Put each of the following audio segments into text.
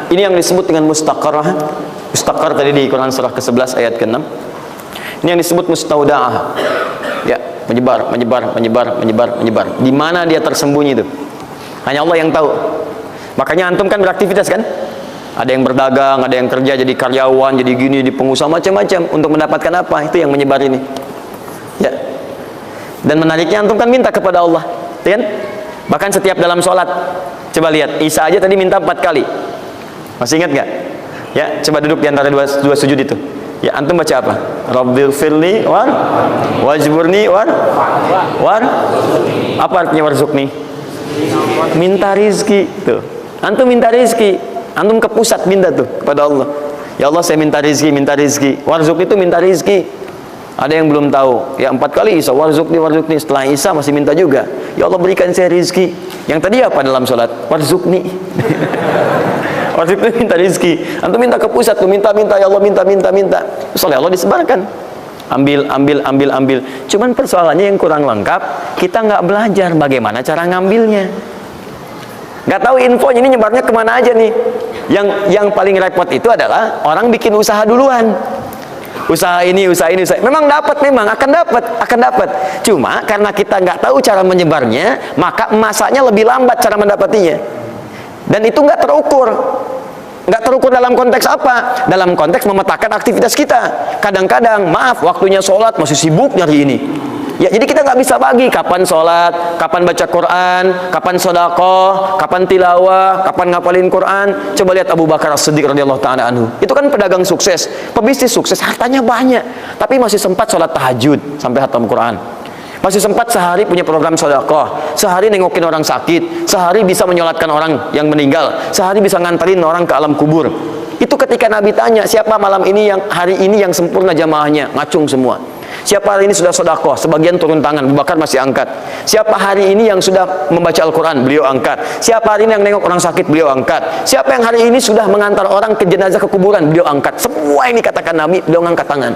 Ini yang disebut dengan mustaqarrah. Mustaqar tadi di Quran surah ke-11 ayat ke-6. Ini yang disebut mustaudaah. Ya, menyebar. Di mana dia tersembunyi itu? Hanya Allah yang tahu. Makanya antum kan beraktivitas kan? Ada yang berdagang, ada yang kerja jadi karyawan, jadi gini, di pengusaha macam-macam untuk mendapatkan apa? Itu yang menyebar ini. Ya. Dan menariknya antum kan minta kepada Allah, ya kan? Bahkan setiap dalam sholat. Coba lihat, Isa aja tadi minta 4 kali. Masih ingat gak? Ya, coba duduk di antara dua sujud itu. Ya, antum baca apa? Rabbil firli wajburni war. Apa artinya warzuqni? Minta rizki. Tuh. Antum minta rizki. Antum ke pusat minta tuh kepada Allah. Ya Allah, saya minta rizki. Warzuq itu minta rizki. Ada yang belum tahu. Ya 4 kali Isa warzuqni. Setelah Isa masih minta juga. Ya Allah, berikan saya rizki. Yang tadi apa dalam sholat? Warzuqni. Warzuqni minta rizki. Antum minta ke pusat tuh, minta ya Allah, minta. Soalnya Allah disebarkan. Ambil. Cuman persoalannya yang kurang lengkap, kita nggak belajar bagaimana cara ngambilnya. Nggak tahu infonya, ini nyebarnya kemana aja nih. Yang paling repot itu adalah orang bikin usaha duluan. Usaha ini. Memang akan dapat. Cuma karena kita nggak tahu cara menyebarnya, maka masanya lebih lambat cara mendapatinya. Dan itu nggak terukur. Nggak terukur dalam konteks apa? Dalam konteks memetakan aktivitas kita. Kadang-kadang, maaf, waktunya sholat masih sibuk nyari ini. Ya, jadi kita nggak bisa bagi kapan sholat, kapan baca Quran, kapan sedekah, kapan tilawah, kapan ngapalin Quran. Coba lihat Abu Bakar As-Siddiq radhiyallahu ta'ala anhu. Itu kan pedagang sukses, pebisnis sukses, hartanya banyak, tapi masih sempat sholat tahajud sampai khatam Quran. Masih sempat sehari punya program sedekah, sehari nengokin orang sakit, sehari bisa menyolatkan orang yang meninggal, sehari bisa nganterin orang ke alam kubur. Itu ketika Nabi tanya, siapa malam ini yang hari ini yang sempurna jamaahnya, ngacung semua. Siapa hari ini sudah sedekah, sebagian turun tangan, Abu Bakar masih angkat. Siapa hari ini yang sudah membaca Al-Quran, beliau angkat. Siapa hari ini yang nengok orang sakit, beliau angkat. Siapa yang hari ini sudah mengantar orang ke jenazah ke kuburan, beliau angkat. Semua ini katakan Nabi, beliau angkat tangan.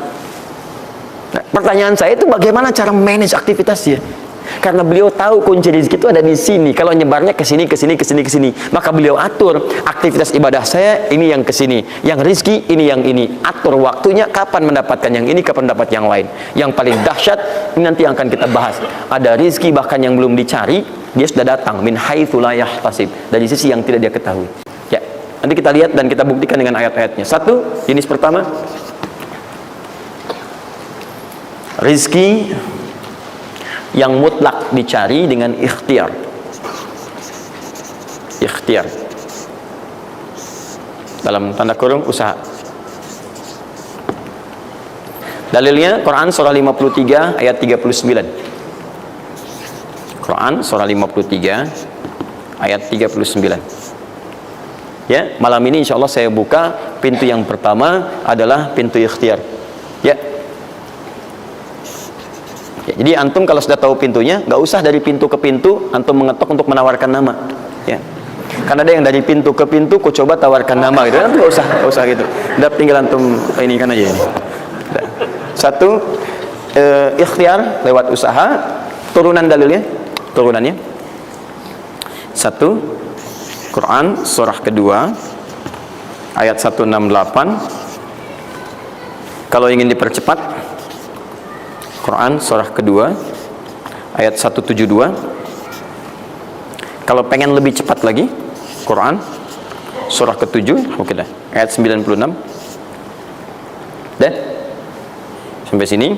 Nah, pertanyaan saya itu bagaimana cara manage aktivitasnya? Karena beliau tahu kunci rezeki itu ada di sini. Kalau nyebarnya ke sini, maka beliau atur aktivitas ibadah saya ini yang ke sini, yang rezeki ini yang ini. Atur waktunya kapan mendapatkan yang ini, kapan mendapat yang lain. Yang paling dahsyat ini nanti yang akan kita bahas. Ada rezeki bahkan yang belum dicari, dia sudah datang min haitsu la yahtasib, dari sisi yang tidak dia ketahui. Ya, nanti kita lihat dan kita buktikan dengan ayat-ayatnya. Satu, jenis pertama, rizki yang mutlak dicari dengan ikhtiar. Dalam tanda kurung usaha. Dalilnya Quran surah 53 ayat 39. Quran surah 53 ayat 39. Ya, malam ini insya Allah saya buka pintu yang pertama adalah pintu ikhtiar. Ya. Ya, jadi antum kalau sudah tahu pintunya, nggak usah dari pintu ke pintu antum mengetok untuk menawarkan nama. Ya. Karena ada yang dari pintu ke pintu, ku coba tawarkan nama gitu. Nggak usah gitu. Udah tinggal antum ini kan aja ini. Udah. Satu, ikhtiar lewat usaha. Turunannya. Satu, Quran surah kedua ayat 168. Kalau ingin dipercepat, Quran surah kedua ayat 172. Kalau pengen lebih cepat lagi, Quran surah ke-7 oke dah, ayat 96. Dah? Sampai sini.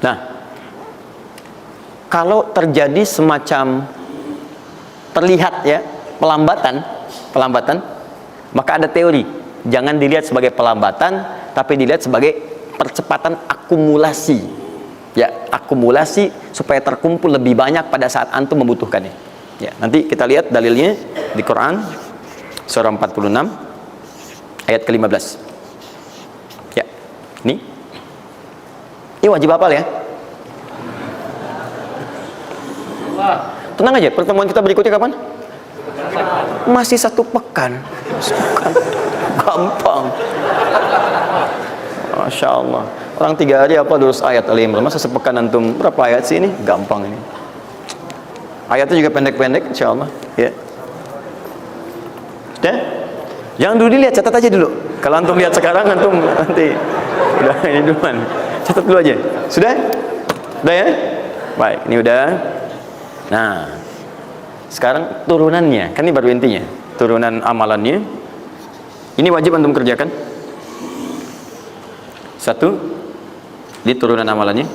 Nah, kalau terjadi semacam terlihat ya pelambatan, maka ada teori, jangan dilihat sebagai pelambatan, tapi dilihat sebagai percepatan akumulasi. Ya, akumulasi supaya terkumpul lebih banyak pada saat antum membutuhkannya. Ya, nanti kita lihat dalilnya di Quran surah 46 ayat ke-15. Ya. Ini wajib hafal ya. Tenang aja, pertemuan kita berikutnya kapan? Masih 1 pekan. Gampang. Masya Allah. Orang 3 hari apa 200 ayat Al-Imran. Masa sepekan antum berapa ayat sih ini? Gampang ini. Ayatnya juga pendek-pendek insya Allah. Ya. Sudah? Jangan dulu dilihat, catat aja dulu. Kalau antum lihat sekarang, antum nanti udah ini duluan. Catat dulu aja. Sudah? Udah ya? Baik, ini udah. Nah, sekarang turunannya, kan ini baru intinya. Turunan amalannya. Ini wajib antum kerjakan. Satu, di turunan amalannya.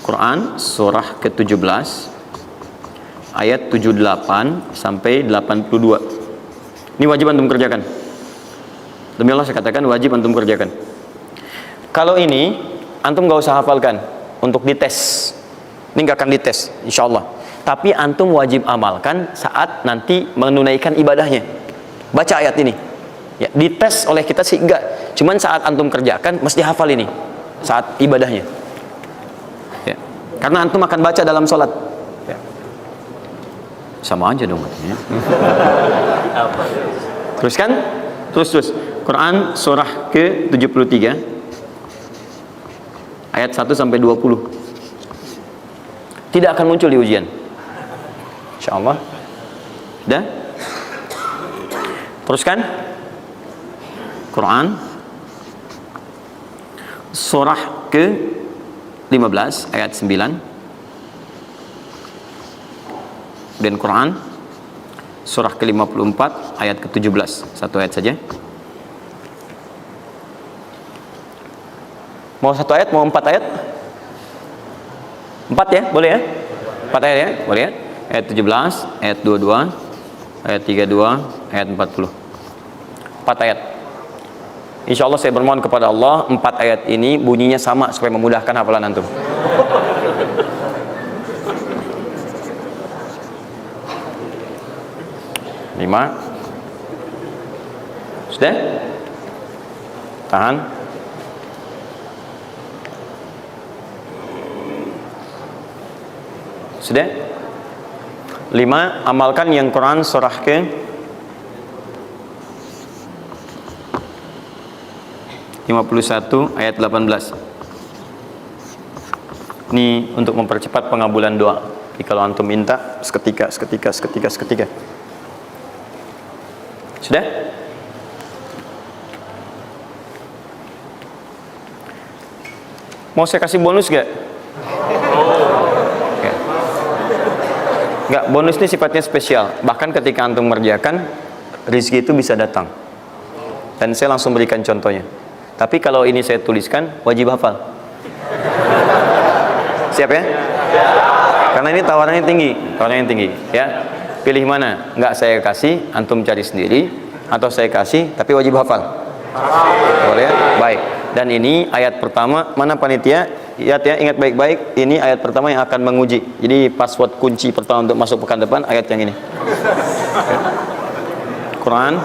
Quran surah ke-17 ayat 78 sampai 82. Ini wajib antum kerjakan. Demi Allah saya katakan wajib antum kerjakan. Kalau ini antum gak usah hafalkan untuk dites. Ini gak akan dites insyaallah. Tapi antum wajib amalkan saat nanti menunaikan ibadahnya. Baca ayat ini. Ya, dites oleh kita sih enggak. Cuman saat antum kerjakan mesti hafal ini saat ibadahnya. Ya. Karena antum akan baca dalam sholat. Ya. Sama aja dong. Ya. Terus kan? Terus. Quran surah ke-73 ayat 1 sampai 20. Tidak akan muncul di ujian. Insyaallah. Dah? Teruskan. Quran surah ke-15 ayat 9. Dan Quran surah ke-54 ayat ke-17. Satu ayat saja. Mau satu ayat, mau 4 ayat? 4 ya, boleh ya? 4 ayat ya, boleh ya? Ayat 17, ayat 22, ayat 32, ayat 40. 4 ayat. Insya Allah saya bermohon kepada Allah 4 ayat ini bunyinya sama supaya memudahkan hafalan antum. Lima. Sudah? Tahan. Sudah? 5. Amalkan yang Quran surah ke 51 ayat 18. Ini untuk mempercepat pengabulan doa. Jadi kalau antum minta seketika. Sudah? Mau saya kasih bonus gak? Enggak, bonus ini sifatnya spesial. Bahkan ketika antum mengerjakan, rezeki itu bisa datang. Dan saya langsung berikan contohnya. Tapi kalau ini saya tuliskan, wajib hafal. Siap ya? Karena ini tawarannya tinggi, ya. Pilih mana? Enggak saya kasih, antum cari sendiri, atau saya kasih, tapi wajib hafal. Boleh ya? Baik. Dan ini ayat pertama, mana panitia? Lihat ya, ingat baik-baik, ini ayat pertama yang akan menguji. Jadi password kunci pertama untuk masuk pekan depan, ayat yang ini. Quran,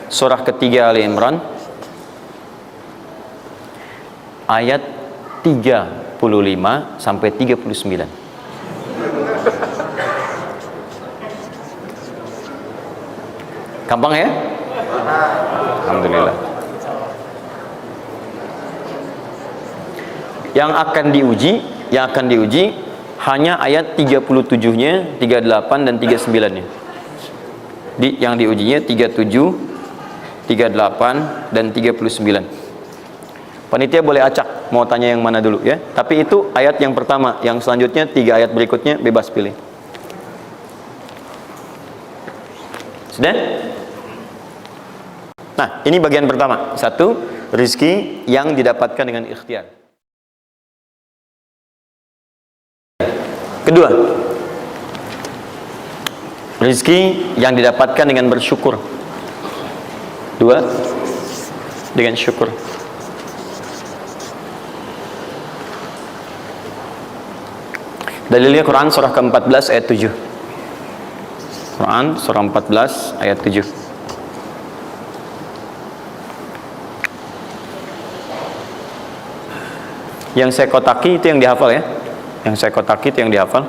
surah ketiga Ali Imran, ayat 35 sampai 39. Gampang ya? Alhamdulillah. Yang akan diuji hanya ayat 37-nya, 38 dan 39-nya. Yang diujinya 37, 38 dan 39. Panitia boleh acak mau tanya yang mana dulu ya. Tapi itu ayat yang pertama, yang selanjutnya 3 ayat berikutnya bebas pilih. Sudah? Nah, ini bagian pertama. 1, rizki yang didapatkan dengan ikhtiar. Kedua, rizki yang didapatkan dengan bersyukur. 2, dengan syukur. Dalilnya Quran surah ke-14 ayat 7. Quran surah 14 ayat 7. Yang saya kotaki itu yang dihafal ya. Yang saya kotaki itu yang dihafal.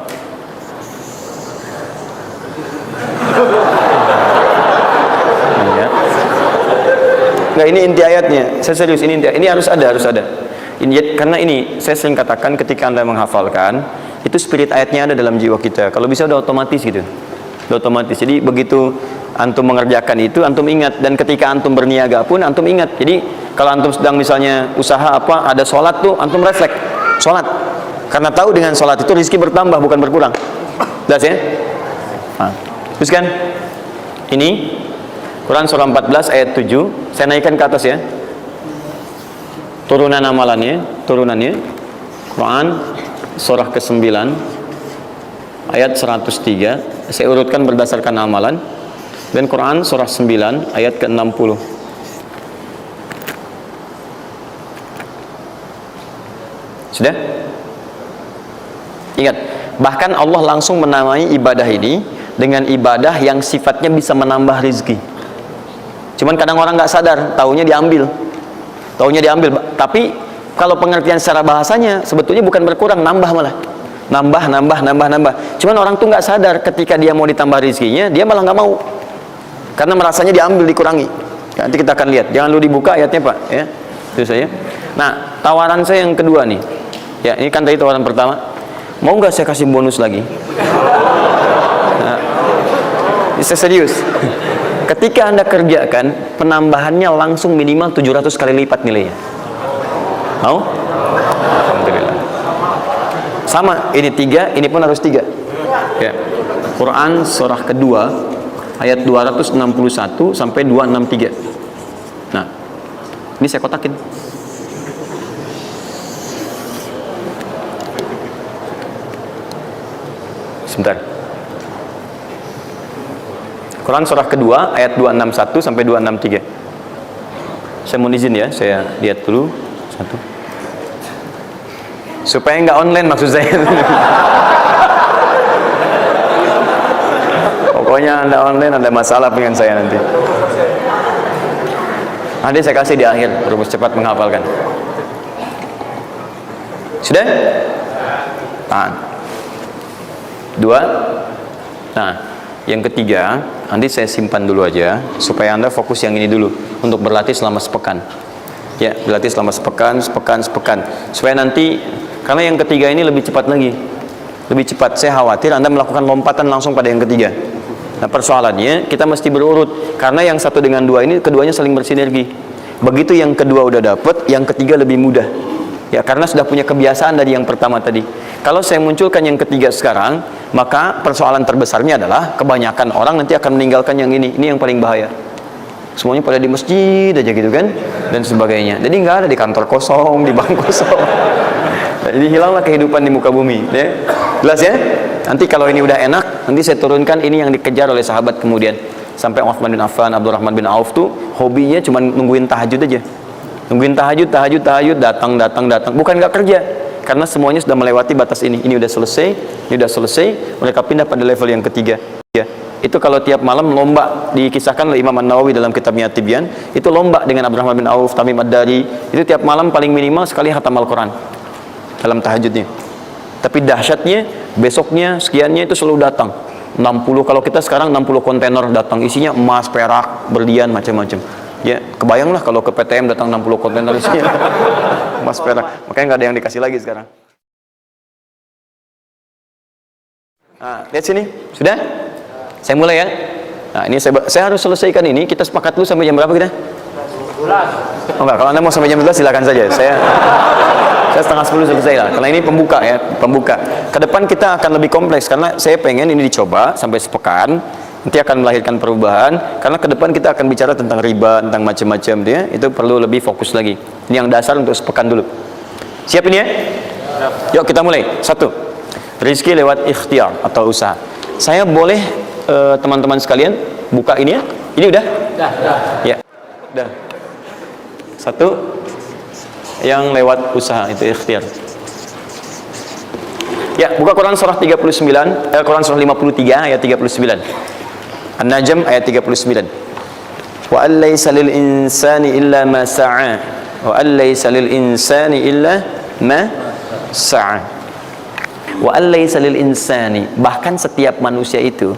Ya. Enggak, ini inti ayatnya. Saya serius, ini inti. Ini harus ada. Ini, karena ini saya sering katakan ketika Anda menghafalkan, itu spirit ayatnya ada dalam jiwa kita. Kalau bisa udah otomatis gitu. otomatis. Jadi begitu antum mengerjakan itu, antum ingat. Dan ketika antum berniaga pun antum ingat. Jadi kalau antum sedang misalnya usaha apa, ada sholat tuh, antum refleks sholat, karena tahu dengan sholat itu rezeki bertambah bukan berkurang. Jelas ya? Nah, teruskan. Ini Quran surah 14 ayat 7. Saya naikkan ke atas ya, turunannya Quran surah ke-9 ayat 103. Saya urutkan berdasarkan amalan. Dan Quran surah 9 ayat ke-60. Sudah? Ingat, bahkan Allah langsung menamai ibadah ini dengan ibadah yang sifatnya bisa menambah rezeki. Cuman kadang orang nggak sadar, taunya diambil. Tapi kalau pengertian secara bahasanya sebetulnya bukan berkurang, nambah malah. Nambah. Cuman orang tuh nggak sadar ketika dia mau ditambah rezekinya, dia malah nggak mau. Karena merasanya diambil, dikurangi. Nanti kita akan lihat. Jangan lu dibuka ayatnya, Pak, ya. Itu saja. Nah, tawaran saya yang kedua nih. Ya, ini kan tadi tawaran pertama. Mau nggak saya kasih bonus lagi? Nah, ini saya serius. Ketika Anda kerjakan, penambahannya langsung minimal 700 kali lipat nilainya. Mau? Alhamdulillah. Sama, ini 3, ini pun harus 3. Ya. Quran surah kedua ayat 261 sampai 263. Nah, ini saya kotakin. Sebentar. Quran surah kedua ayat 261 sampai 263. Saya mohon izin ya, saya lihat dulu satu. Supaya nggak online maksud saya. Pokoknya Anda online ada masalah dengan saya nanti. Nanti saya kasih di akhir, rumus cepat menghafalkan. Sudah? Tahan. 2. Nah, yang ketiga, nanti saya simpan dulu aja supaya Anda fokus yang ini dulu untuk berlatih selama sepekan. Ya, berlatih selama sepekan. Supaya nanti, karena yang ketiga ini lebih cepat lagi. Lebih cepat, saya khawatir Anda melakukan lompatan langsung pada yang ketiga. Nah, persoalannya kita mesti berurut, karena yang satu dengan dua ini keduanya saling bersinergi. Begitu yang kedua udah dapet, yang ketiga lebih mudah. Ya, karena sudah punya kebiasaan dari yang pertama tadi. Kalau saya munculkan yang ketiga sekarang, maka persoalan terbesarnya adalah kebanyakan orang nanti akan meninggalkan yang ini. Ini yang paling bahaya. Semuanya pada di masjid aja gitu kan, dan sebagainya. Jadi nggak ada di kantor kosong, di bank kosong. Jadi hilanglah kehidupan di muka bumi. Ya. Jelas ya? Nanti kalau ini udah enak, nanti saya turunkan ini yang dikejar oleh sahabat kemudian. Sampai Utsman bin Affan, Abdurrahman bin Auf tuh hobinya cuma nungguin tahajud aja. Nungguin tahajud, datang. Bukan nggak kerja, karena semuanya sudah melewati batas ini. Ini udah selesai, mereka pindah pada level yang ketiga. Ya, itu kalau tiap malam lomba, dikisahkan oleh Imam An-Nawawi dalam kitabnya Tibyan, itu lomba dengan Abdurrahman bin Auf, Tamim Ad-Dari, itu tiap malam paling minimal sekali khatam Al-Quran dalam tahajudnya. Tapi dahsyatnya, besoknya, sekiannya itu selalu datang. 60, kalau kita sekarang 60 kontainer datang, isinya emas, perak, berlian, macam-macam. Ya, kebayanglah kalau ke PTM datang 60 kontainer isinya emas, perak. Makanya nggak ada yang dikasih lagi sekarang. Nah, lihat sini, sudah? Saya mulai ya. Nah, ini saya harus selesaikan ini. Kita sepakat dulu sampai jam berapa kita? 11. Oh enggak, kalau Anda mau sampai jam 11 silakan saja. Saya setengah 10 selesai lah. Karena ini pembuka ya, pembuka. Kedepan kita akan lebih kompleks karena saya pengen ini dicoba sampai sepekan. Nanti akan melahirkan perubahan. Karena kedepan kita akan bicara tentang riba, tentang macam-macam dia. Itu perlu lebih fokus lagi. Ini yang dasar untuk sepekan dulu. Siap ini ya? Yuk kita mulai. 1. Rizki lewat ikhtiar atau usaha. Saya boleh teman-teman sekalian buka ini ya? Ini udah? Udah. Ya. Udah. 1. Yang lewat usaha itu ikhtiar. Ya, buka Quran surah 39, Quran surah 53 ayat 39. An-Najm ayat 39. Wa allaysa lil insani illa ma sa'a. Wa allaysa lil insani illa ma sa'a. Wa allaysa lil insani, bahkan setiap manusia itu,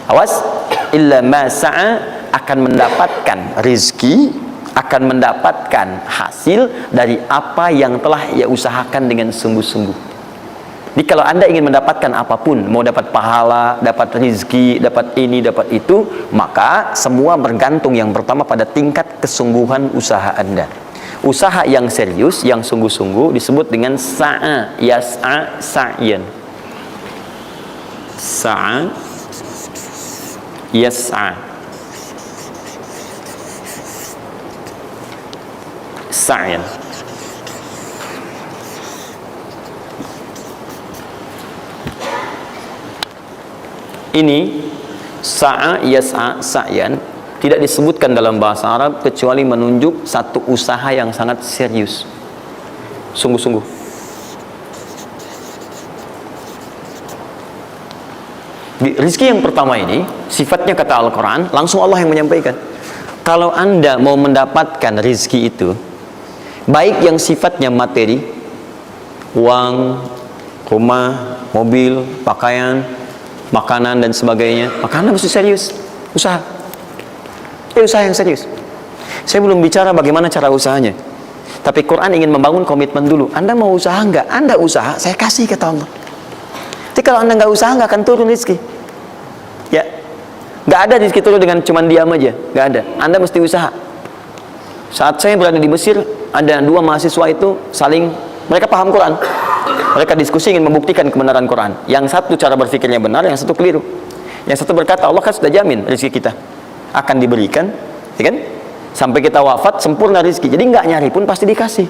awas, illa ma sa'a, akan mendapatkan rizki, akan mendapatkan hasil dari apa yang telah ia usahakan dengan sungguh-sungguh. Jadi kalau Anda ingin mendapatkan apapun, mau dapat pahala, dapat rezeki, dapat ini, dapat itu, maka semua bergantung yang pertama pada tingkat kesungguhan usaha Anda. Usaha yang serius, yang sungguh-sungguh disebut dengan sa'a, yas'a, sa'yan. Sa'a, yas'a, sa'yan. Ini sa'a, yas'a, sa'yan tidak disebutkan dalam bahasa Arab kecuali menunjuk satu usaha yang sangat serius, sungguh-sungguh. Di rizki yang pertama ini sifatnya kata Al-Quran, langsung Allah yang menyampaikan, kalau Anda mau mendapatkan rizki itu, baik yang sifatnya materi, uang, rumah, mobil, pakaian, makanan dan sebagainya, maka Anda mesti serius usaha. Usaha yang serius. Saya belum bicara bagaimana cara usahanya, tapi Quran ingin membangun komitmen dulu. Anda mau usaha enggak? Anda usaha, saya kasih, kata Allah. Jadi kalau Anda nggak usaha, nggak akan turun rezeki. Ya, nggak ada rezeki turun dengan cuman diam aja, nggak ada. Anda mesti usaha. Saat saya berada di Mesir, ada dua mahasiswa itu saling, mereka paham Quran. Mereka diskusi ingin membuktikan kebenaran Quran. Yang satu cara berpikirnya benar, yang satu keliru. Yang satu berkata, Allah kan sudah jamin rezeki kita akan diberikan, ya kan? Sampai kita wafat sempurna rezeki. Jadi nggak nyari pun pasti dikasih.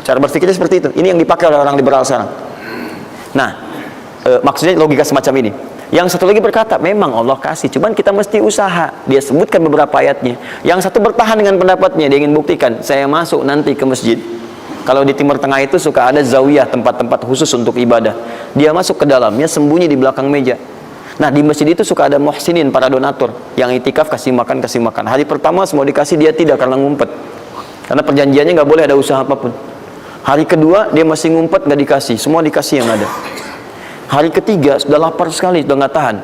Cara berpikirnya seperti itu. Ini yang dipakai oleh orang liberal sekarang. Nah, maksudnya logika semacam ini. Yang satu lagi berkata, memang Allah kasih, cuman kita mesti usaha. Dia sebutkan beberapa ayatnya. Yang satu bertahan dengan pendapatnya, dia ingin buktikan, saya masuk nanti ke masjid. Kalau di Timur Tengah itu suka ada zawiyah, tempat-tempat khusus untuk ibadah. Dia masuk ke dalamnya, sembunyi di belakang meja. Nah, di masjid itu suka ada muhsinin, para donatur, yang itikaf kasih makan, kasih makan. Hari pertama semua dikasih, dia tidak, karena ngumpet. Karena perjanjiannya nggak boleh ada usaha apapun. Hari kedua dia masih ngumpet, nggak dikasih, semua dikasih yang ada. Hari ketiga sudah lapar sekali, sudah nggak tahan.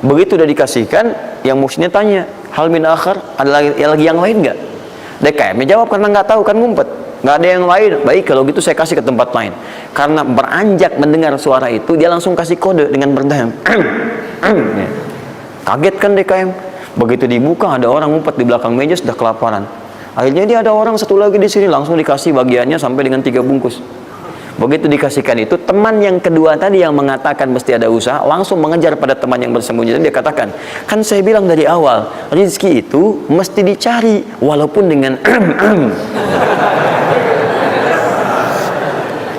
Begitu udah dikasihkan, yang muhsinnya tanya, hal min akhar, ada lagi yang lain nggak? DKM-nya jawab karena nggak tahu, kan ngumpet. Nggak ada yang lain. Baik, kalau gitu saya kasih ke tempat lain. Karena beranjak mendengar suara itu, dia langsung kasih kode dengan berdaham. Kaget kan DKM. Begitu dibuka, ada orang ngumpet di belakang meja, sudah kelaparan. Akhirnya dia ada orang satu lagi di sini, langsung dikasih bagiannya sampai dengan 3 bungkus. Begitu dikasihkan itu, teman yang kedua tadi yang mengatakan mesti ada usaha, langsung mengejar pada teman yang bersembunyi. Dan dia katakan, kan saya bilang dari awal, rezeki itu mesti dicari, walaupun dengan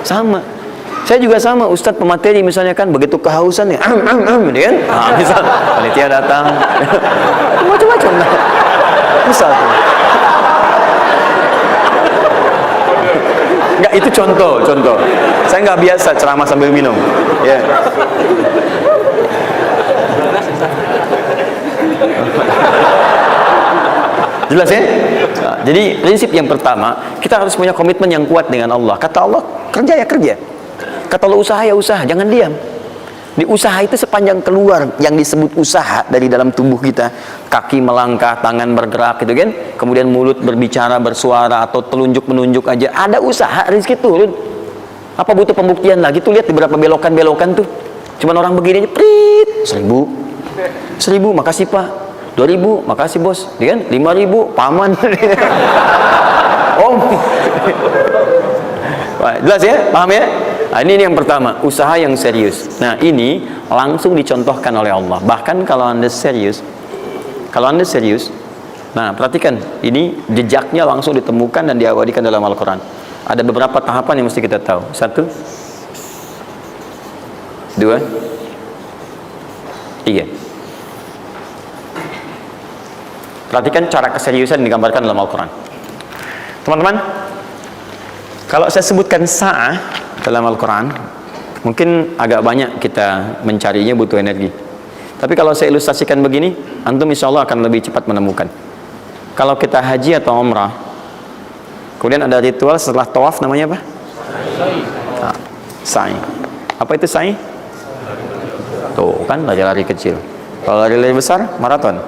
sama. Saya juga sama, Ustadz pemateri misalnya kan, begitu kehausan ya, kan? Nah, misal panitia datang, macam-macam. Misal tuh. Enggak, itu contoh. Saya nggak biasa ceramah sambil minum. Ya. Jelas ya? Nah, jadi prinsip yang pertama, kita harus punya komitmen yang kuat dengan Allah. Kata Allah, kerja ya kerja. Kata Allah, usaha ya usaha, jangan diam. Di usaha itu sepanjang keluar yang disebut usaha dari dalam tubuh kita, kaki melangkah, tangan bergerak gitu kan, kemudian mulut berbicara, bersuara, atau telunjuk menunjuk aja, ada usaha, rezeki turun. Apa butuh pembuktian lagi? Tuh lihat di beberapa belokan tuh, cuman orang begini aja, prit, 1.000, makasih Pak, 2.000, makasih bos, ya kan, 5.000, paman. Om. Wah, jelas ya, paham ya? Nah, ini yang pertama, usaha yang serius. Nah, ini langsung dicontohkan oleh Allah. Bahkan kalau Anda serius, nah perhatikan, ini jejaknya langsung ditemukan dan diabadikan dalam Al-Quran. Ada beberapa tahapan yang mesti kita tahu. 1, 2, 3. Perhatikan cara keseriusan yang digambarkan dalam Al-Quran. Teman-teman, kalau saya sebutkan sa'ah dalam Al-Quran, mungkin agak banyak kita mencarinya, butuh energi. Tapi kalau saya ilustrasikan begini, antum insya Allah akan lebih cepat menemukan. Kalau kita haji atau umrah, kemudian ada ritual setelah tawaf, namanya apa? Sa'i. Apa itu sa'i? Tuh kan, lari-lari kecil. Kalau lari-lari besar, maraton.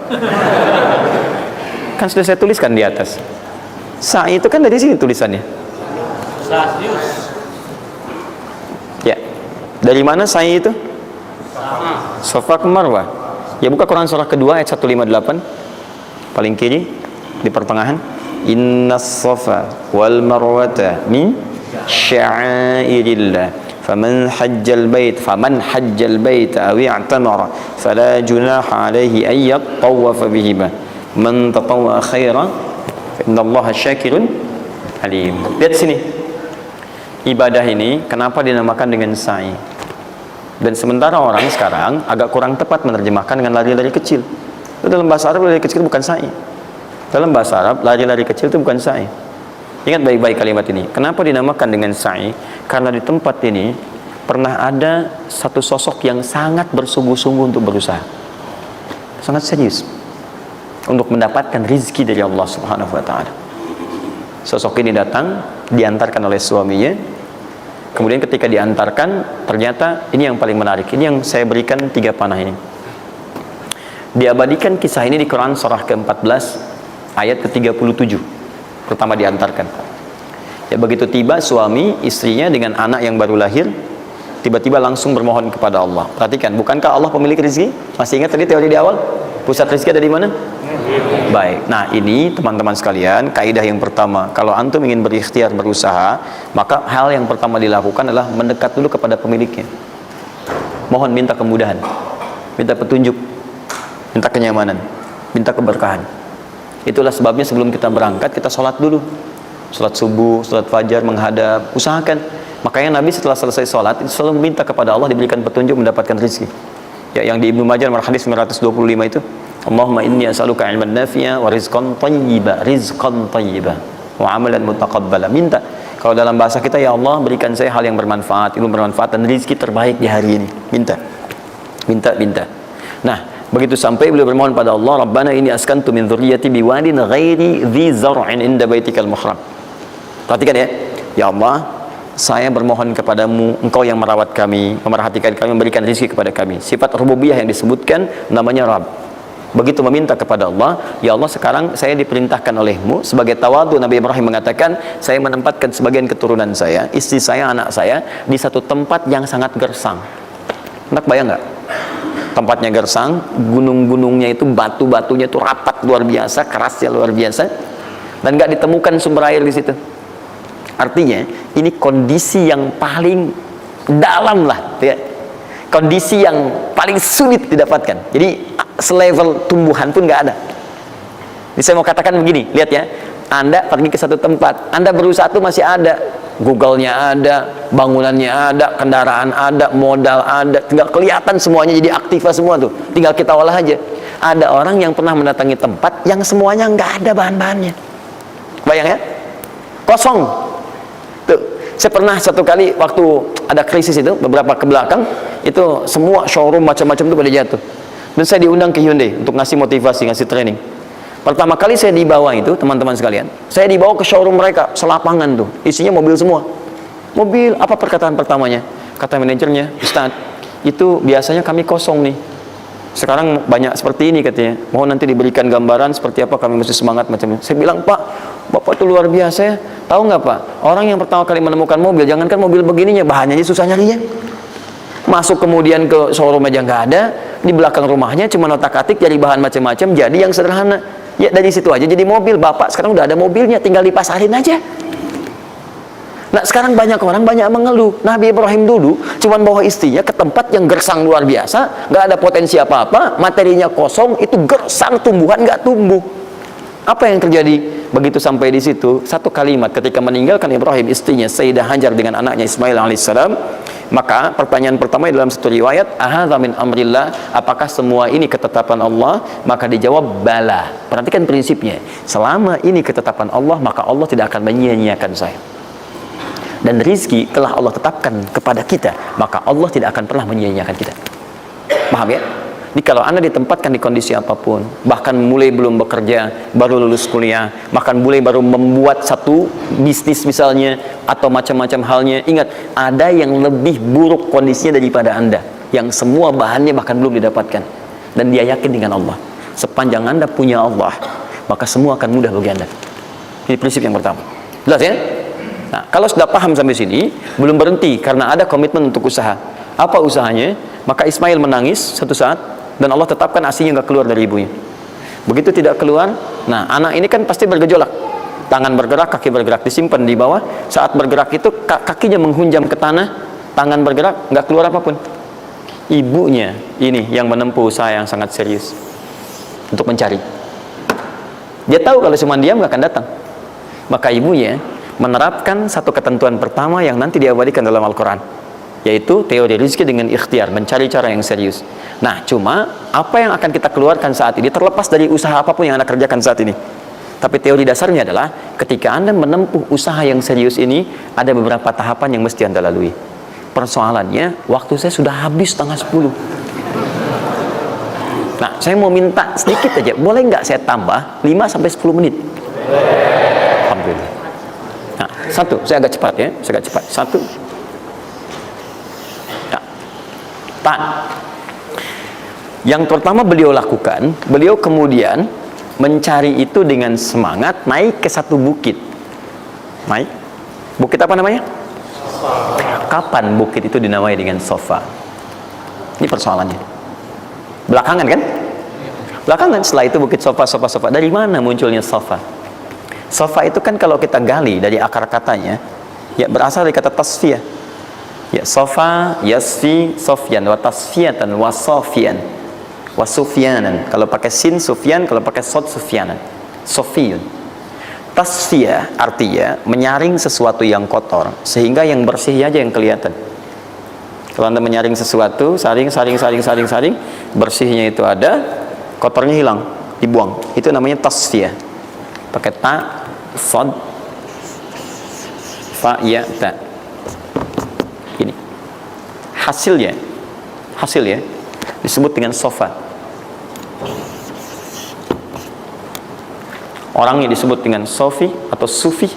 Kan sudah saya tuliskan di atas. Sa'i itu kan dari sini tulisannya. Ya, Dari mana sa'i itu? Safa ke Marwah. Ya, buka Quran surah kedua ayat 158 paling kiri di pertengahan. Innas safa wal marwata min sya'airillah faman hajjal bait aw i'tamara fala junaha alaihi ay yattawafa bihima man tatawwa khairan fa innallaha syakirun alim. Lihat sini, ibadah ini kenapa dinamakan dengan sa'i? Dan sementara orang sekarang agak kurang tepat menerjemahkan dengan lari-lari kecil. Itu dalam bahasa Arab lari kecil bukan sa'i. Dalam bahasa Arab lari-lari kecil itu bukan sa'i. Ingat baik-baik kalimat ini. Kenapa dinamakan dengan sa'i? Karena di tempat ini pernah ada satu sosok yang sangat bersungguh-sungguh untuk berusaha, sangat serius untuk mendapatkan rizki dari Allah Subhanahu wa ta'ala. Sosok ini datang, diantarkan oleh suaminya. Kemudian ketika diantarkan, ternyata ini yang paling menarik. Ini yang saya berikan 3 panah ini. Diabadikan kisah ini di Quran surah ke-14 ayat ke-37. Pertama diantarkan. Ya, begitu tiba suami istrinya dengan anak yang baru lahir, tiba-tiba langsung bermohon kepada Allah. Perhatikan, bukankah Allah pemilik rezeki? Masih ingat tadi teori di awal? Pusat rezeki ada di mana? Baik. Nah, ini teman-teman sekalian, kaidah yang pertama, kalau antum ingin berikhtiar berusaha, maka hal yang pertama dilakukan adalah mendekat dulu kepada pemiliknya. Mohon minta kemudahan, minta petunjuk, minta kenyamanan, minta keberkahan. Itulah sebabnya sebelum kita berangkat, kita sholat dulu. Sholat subuh, sholat fajar, menghadap, usahakan. Makanya Nabi setelah selesai sholat, selalu minta kepada Allah diberikan petunjuk mendapatkan rezeki. Ya, yang di Ibnu Majah nomor hadis 925 itu, Allahumma inni as'aluka ilman nafi'a wa rizqan thayyiba wa amalan mutaqabbala. Minta. Kalau dalam bahasa kita, ya Allah berikan saya hal yang bermanfaat, ilmu bermanfaat dan rezeki terbaik di hari ini. Minta. Nah, begitu sampai beliau bermohon pada Allah, Rabbana inni askantu min dzurriyyati biwadin ghairi dzi zar'in inda baitikal muhram. Perhatikan ya. Ya Allah, saya bermohon kepadamu, Engkau yang merawat kami, memerhatikan kami, memberikan rezeki kepada kami. Sifat rububiyah yang disebutkan namanya Rabb. Begitu meminta kepada Allah, ya Allah sekarang saya diperintahkan olehmu sebagai tawadu. Nabi Ibrahim mengatakan, saya menempatkan sebagian keturunan saya, istri saya, anak saya di satu tempat yang sangat gersang. Enak bayang nggak? Tempatnya gersang, gunung-gunungnya itu, batu-batunya itu rapat luar biasa, kerasnya luar biasa, dan nggak ditemukan sumber air di situ. Artinya ini kondisi yang paling dalam lah, ya. Kondisi yang paling sulit didapatkan. Jadi selevel tumbuhan pun nggak ada. Jadi saya mau katakan begini, lihat ya, Anda pergi ke satu tempat, Anda berusaha tuh masih ada, Google-nya ada, bangunannya ada, kendaraan ada, modal ada, tinggal kelihatan semuanya jadi aktiva semua tuh, tinggal kita olah aja. Ada orang yang pernah mendatangi tempat yang semuanya nggak ada bahan-bahannya, bayang ya, kosong. Tuh, saya pernah satu kali waktu ada krisis itu, beberapa ke belakang, itu semua showroom macam-macam itu pada jatuh. Dan saya diundang ke Hyundai untuk ngasih motivasi, ngasih training. Pertama kali saya dibawa itu, teman-teman sekalian, saya dibawa ke showroom mereka, selapangan tuh, isinya mobil semua. Mobil, apa perkataan pertamanya? Kata manajernya, Ustadz, itu biasanya kami kosong nih. Sekarang banyak seperti ini katanya. Mohon nanti diberikan gambaran seperti apa, kami mesti semangat macam ini. Saya bilang, Pak, Bapak itu luar biasa ya. Tahu nggak Pak, orang yang pertama kali menemukan mobil, jangankan mobil begininya, bahannya aja susah nyarinya. Masuk kemudian ke showroom aja nggak ada, di belakang rumahnya cuma otak-atik cari bahan macam-macam, jadi yang sederhana. Ya dari situ aja jadi mobil. Bapak sekarang udah ada mobilnya, tinggal dipasarin aja. Nah sekarang banyak orang banyak mengeluh. Nabi Ibrahim dulu cuma bawa istrinya ke tempat yang gersang luar biasa, nggak ada potensi apa-apa, materinya kosong, itu gersang, tumbuhan nggak tumbuh. Apa yang terjadi? Begitu sampai di situ, satu kalimat ketika meninggalkan Ibrahim istrinya Sayyidah Hajar dengan anaknya Ismail alaihissalam, maka pertanyaan pertama dalam satu riwayat, ahadza min amrillah, apakah semua ini ketetapan Allah? Maka dijawab bala. Perhatikan prinsipnya, selama ini ketetapan Allah, maka Allah tidak akan menyia-nyiakan saya. Dan rizki telah Allah tetapkan kepada kita, maka Allah tidak akan pernah menyia-nyiakan kita. Paham ya? Jadi kalau Anda ditempatkan di kondisi apapun, bahkan mulai belum bekerja, baru lulus kuliah, bahkan mulai baru membuat satu bisnis misalnya, atau macam-macam halnya, ingat, ada yang lebih buruk kondisinya daripada Anda, yang semua bahannya bahkan belum didapatkan, dan dia yakin dengan Allah. Sepanjang Anda punya Allah, maka semua akan mudah bagi Anda. Ini prinsip yang pertama. Jelas ya? Nah, kalau sudah paham sampai sini, belum berhenti karena ada komitmen untuk usaha. Apa usahanya? Maka Ismail menangis satu saat, dan Allah tetapkan ASInya nggak keluar dari ibunya. Begitu tidak keluar, nah anak ini kan pasti bergejolak. Tangan bergerak, kaki bergerak, disimpan di bawah. Saat bergerak itu kakinya menghunjam ke tanah, tangan bergerak, nggak keluar apapun. Ibunya ini yang menempuh usaha yang sangat serius untuk mencari. Dia tahu kalau cuma diam nggak akan datang. Maka ibunya menerapkan satu ketentuan pertama yang nanti diabadikan dalam Al-Quran, yaitu teori rezeki dengan ikhtiar, mencari cara yang serius. Nah, cuma apa yang akan kita keluarkan saat ini terlepas dari usaha apapun yang Anda kerjakan saat ini. Tapi teori dasarnya adalah ketika Anda menempuh usaha yang serius ini, ada beberapa tahapan yang mesti Anda lalui. Persoalannya, waktu saya sudah habis setengah 10. Nah, saya mau minta sedikit aja, boleh nggak saya tambah 5-10 menit? Alhamdulillah. Nah, satu, saya agak cepat ya, saya agak cepat. Satu. Nah, yang pertama beliau lakukan, beliau kemudian mencari itu dengan semangat, naik ke satu bukit. Naik. Bukit apa namanya? Kapan bukit itu dinamai dengan Sofa? Ini persoalannya. Belakangan kan? Belakangan, setelah itu bukit Sofa. Dari mana munculnya Sofa? Sofa itu kan kalau kita gali dari akar katanya, ya berasal dari kata tasfiyah. Ya, Sofa, Yasfi, Sofyan, wa tasfiyatan, wa sofian, wa sufyanan. Kalau pakai sin Sufyan, kalau pakai sod Sufyanan. Sofiyun. Tasfiyah artinya menyaring sesuatu yang kotor sehingga yang bersih aja yang kelihatan. Kalau Anda menyaring sesuatu, saring, bersihnya itu ada, kotornya hilang, dibuang. Itu namanya tasfiyah. Pakai ta, sod, fa, ya, ta. Ini hasilnya disebut dengan sofa. Orangnya disebut dengan Sofi atau Sufi,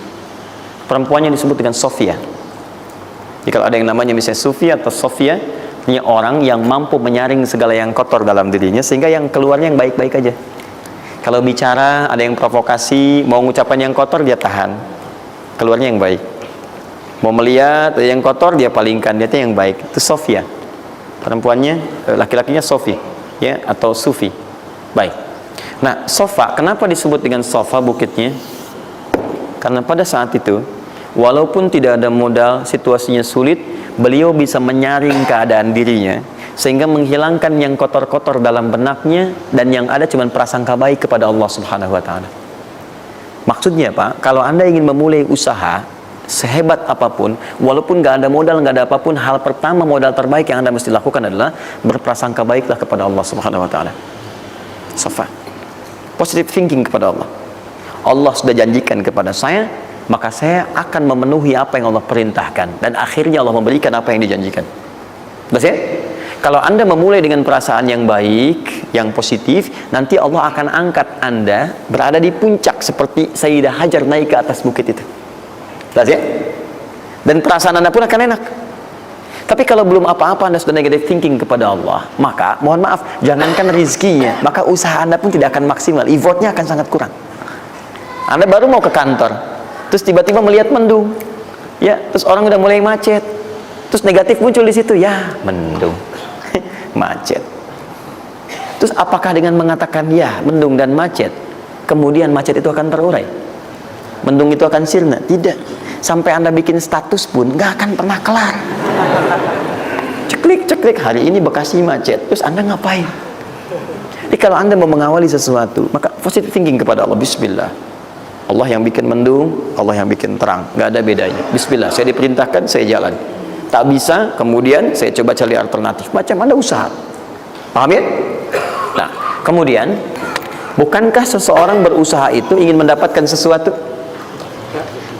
perempuannya disebut dengan Sofia. Jadi kalau ada yang namanya misalnya Sufi atau Sofia, ini orang yang mampu menyaring segala yang kotor dalam dirinya sehingga yang keluarnya yang baik-baik aja. Kalau bicara ada yang provokasi, mau ngucapan yang kotor dia tahan, keluarnya yang baik. Mau melihat ada yang kotor dia palingkan, dia yang baik. Itu Sofia. Perempuannya, laki-lakinya Sofi, ya, atau Sufi. Baik. Nah, Sofa, kenapa disebut dengan Sofa bukitnya? Karena pada saat itu, walaupun tidak ada modal, situasinya sulit, beliau bisa menyaring keadaan dirinya, sehingga menghilangkan yang kotor-kotor dalam benaknya, dan yang ada cuma prasangka baik kepada Allah Subhanahu wa Ta'ala. Maksudnya Pak, kalau Anda ingin memulai usaha, sehebat apapun, walaupun gak ada modal, gak ada apapun, hal pertama, modal terbaik yang Anda mesti lakukan adalah berprasangka baiklah kepada Allah Subhanahu wa Ta'ala. Sofa. Positive thinking kepada Allah. Allah sudah janjikan kepada saya, maka saya akan memenuhi apa yang Allah perintahkan, dan akhirnya Allah memberikan apa yang dijanjikan. Betul ya? Kalau Anda memulai dengan perasaan yang baik, yang positif, nanti Allah akan angkat Anda berada di puncak seperti Sayyidah Hajar naik ke atas bukit itu. Betul ya? Dan perasaan Anda pun akan enak. Tapi kalau belum apa-apa Anda sudah negative thinking kepada Allah, maka mohon maaf, jangankan rizkinya, maka usaha Anda pun tidak akan maksimal, effortnya akan sangat kurang. Anda baru mau ke kantor, terus tiba-tiba melihat mendung, ya, terus orang udah mulai macet, terus negatif muncul di situ, ya mendung, macet. Terus apakah dengan mengatakan ya mendung dan macet, kemudian macet itu akan terurai? Mendung itu akan sirna? Tidak. Sampai Anda bikin status pun nggak akan pernah kelar. Ceklik hari ini Bekasi macet, terus Anda ngapain? Jadi kalau Anda mau mengawali sesuatu, maka positive thinking kepada Allah. Bismillah, Allah yang bikin mendung, Allah yang bikin terang, nggak ada bedanya. Bismillah, saya diperintahkan, saya jalan. Tak bisa, kemudian saya coba cari alternatif. Macam Anda usaha, paham ya? Nah, kemudian bukankah seseorang berusaha itu ingin mendapatkan sesuatu?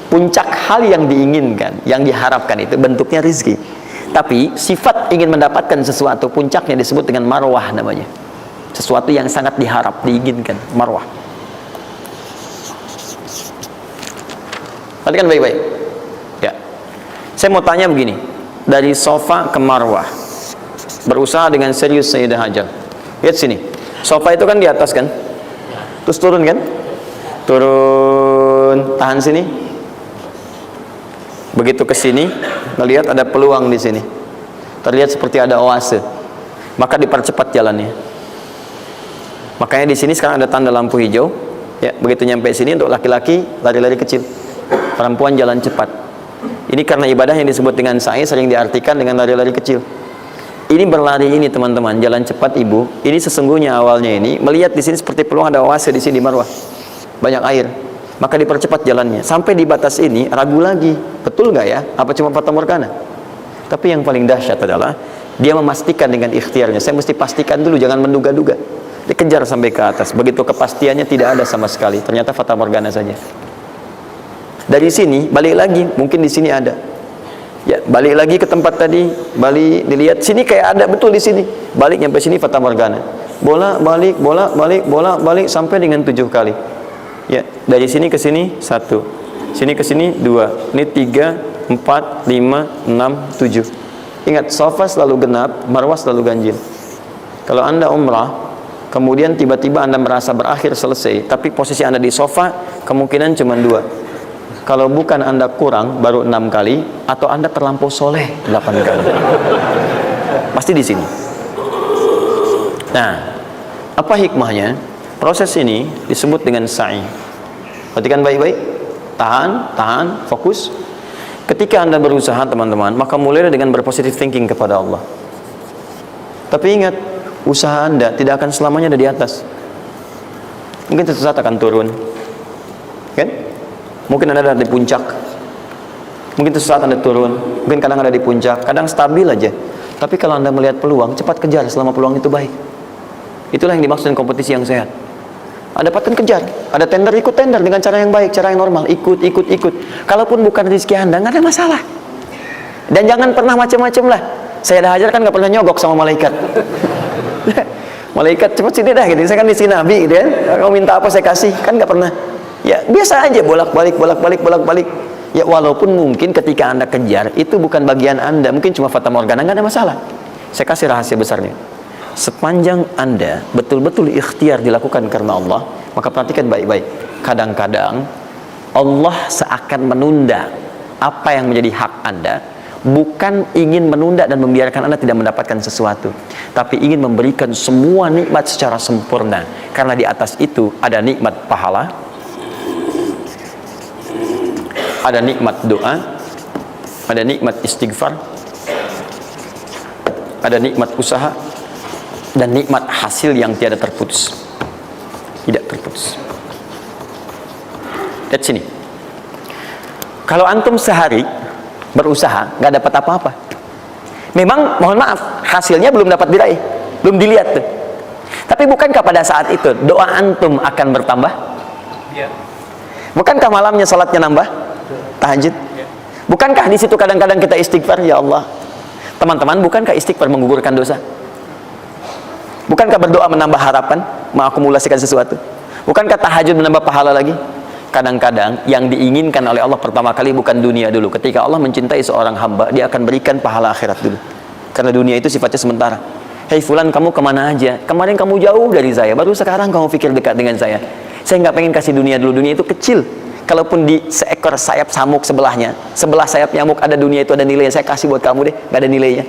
Puncak hal yang diinginkan, yang diharapkan itu bentuknya rizki. Tapi sifat ingin mendapatkan sesuatu, puncaknya disebut dengan marwah namanya. Sesuatu yang sangat diharap, diinginkan, marwah. Perhatikan baik-baik. Ya. Saya mau tanya begini, dari Sofa ke marwah, berusaha dengan serius Sayyidah Hajar. Lihat sini, Sofa itu kan di atas kan, terus turun kan, turun, tahan sini. Begitu ke sini, melihat ada peluang di sini. terlihat seperti ada oase, maka dipercepat jalannya. Makanya di sini sekarang ada tanda lampu hijau. Ya, begitu nyampe sini untuk laki-laki lari-lari kecil, perempuan jalan cepat. Ini karena ibadah yang disebut dengan sa'i sering diartikan dengan lari-lari kecil. Ini berlari ini teman-teman, jalan cepat ibu. Ini sesungguhnya awalnya ini melihat di sini seperti peluang ada oase di sini di Marwah, banyak air, maka dipercepat jalannya. Sampai di batas ini ragu lagi, betul nggak ya? Apa cuma fata morgana? Tapi yang paling dahsyat adalah dia memastikan dengan ikhtiarnya. Saya mesti pastikan dulu, jangan menduga-duga. Dikejar sampai ke atas. Begitu kepastiannya tidak ada sama sekali, ternyata fata morgana saja. Dari sini balik lagi, mungkin di sini ada. Ya, balik lagi ke tempat tadi, balik dilihat sini kayak ada betul di sini. Balik nyampe sini fata morgana. Bola balik, bola balik, bola balik sampai dengan 7 kali. Ya, dari sini ke sini 1. Sini ke sini 2. Ini 3, 4, 5, 6, 7. Ingat, Safa selalu genap, Marwah selalu ganjil. Kalau Anda umrah kemudian tiba-tiba Anda merasa berakhir selesai, tapi posisi Anda di sofa, kemungkinan cuma 2. Kalau bukan Anda kurang baru 6 kali, atau Anda terlampau soleh 8 kali. Pasti di sini. Nah, apa hikmahnya? Proses ini disebut dengan sa'i. Perhatikan baik-baik. Tahan, fokus. Ketika Anda berusaha teman-teman, maka mulailah dengan berpositive thinking kepada Allah. Tapi ingat, usaha Anda tidak akan selamanya ada di atas. Mungkin suatu saat akan turun, kan? Mungkin Anda ada di puncak. Mungkin suatu saat Anda turun. Mungkin kadang ada di puncak, kadang stabil aja. Tapi kalau Anda melihat peluang, cepat kejar selama peluang itu baik. Itulah yang dimaksud dengan kompetisi yang sehat. Ada dapatkan, kejar. Ada tender, ikut tender dengan cara yang baik, cara yang normal. Ikut. Kalaupun bukan rezeki Anda, nggak ada masalah. Dan jangan pernah macam-macam lah. Saya dah ajar kan nggak pernah nyogok sama malaikat. Malaikat cepat sini dah gitu. Saya kan istri Nabi gitu ya. Kalau minta apa saya kasih, kan nggak pernah. Ya biasa aja bolak-balik. Ya walaupun mungkin ketika Anda kejar itu bukan bagian Anda, mungkin cuma fata morgana, nggak ada masalah. Saya kasih rahasia besarnya. Sepanjang Anda betul-betul ikhtiar dilakukan karena Allah, maka perhatikan baik-baik. Kadang-kadang Allah seakan menunda apa yang menjadi hak Anda. Bukan ingin menunda dan membiarkan Anda tidak mendapatkan sesuatu, tapi ingin memberikan semua nikmat secara sempurna. Karena di atas itu ada nikmat pahala, ada nikmat doa, ada nikmat istighfar, ada nikmat usaha, dan nikmat hasil yang tiada terputus. Tidak terputus. Lihat sini. Kalau antum sehari berusaha, nggak dapat apa-apa. Memang, mohon maaf, hasilnya belum dapat diraih, belum dilihat tuh. Tapi bukankah pada saat itu doa antum akan bertambah? Ya. Bukankah malamnya salatnya nambah? Tahajud? Ya. Bukankah di situ kadang-kadang kita istighfar, ya Allah? Teman-teman, bukankah istighfar menggugurkan dosa? Bukankah berdoa menambah harapan, mengakumulasikan sesuatu? Bukankah tahajud menambah pahala lagi? Kadang-kadang yang diinginkan oleh Allah pertama kali bukan dunia dulu. Ketika Allah mencintai seorang hamba, dia akan berikan pahala akhirat dulu. Karena dunia itu sifatnya sementara. Hei fulan, kamu kemana aja? Kemarin kamu jauh dari saya, baru sekarang kamu pikir dekat dengan saya. Saya nggak pengen kasih dunia dulu. Dunia itu kecil. Kalaupun di seekor sayap samuk sebelahnya, sebelah sayap nyamuk ada dunia, itu ada nilainya. Saya kasih buat kamu deh, nggak ada nilainya.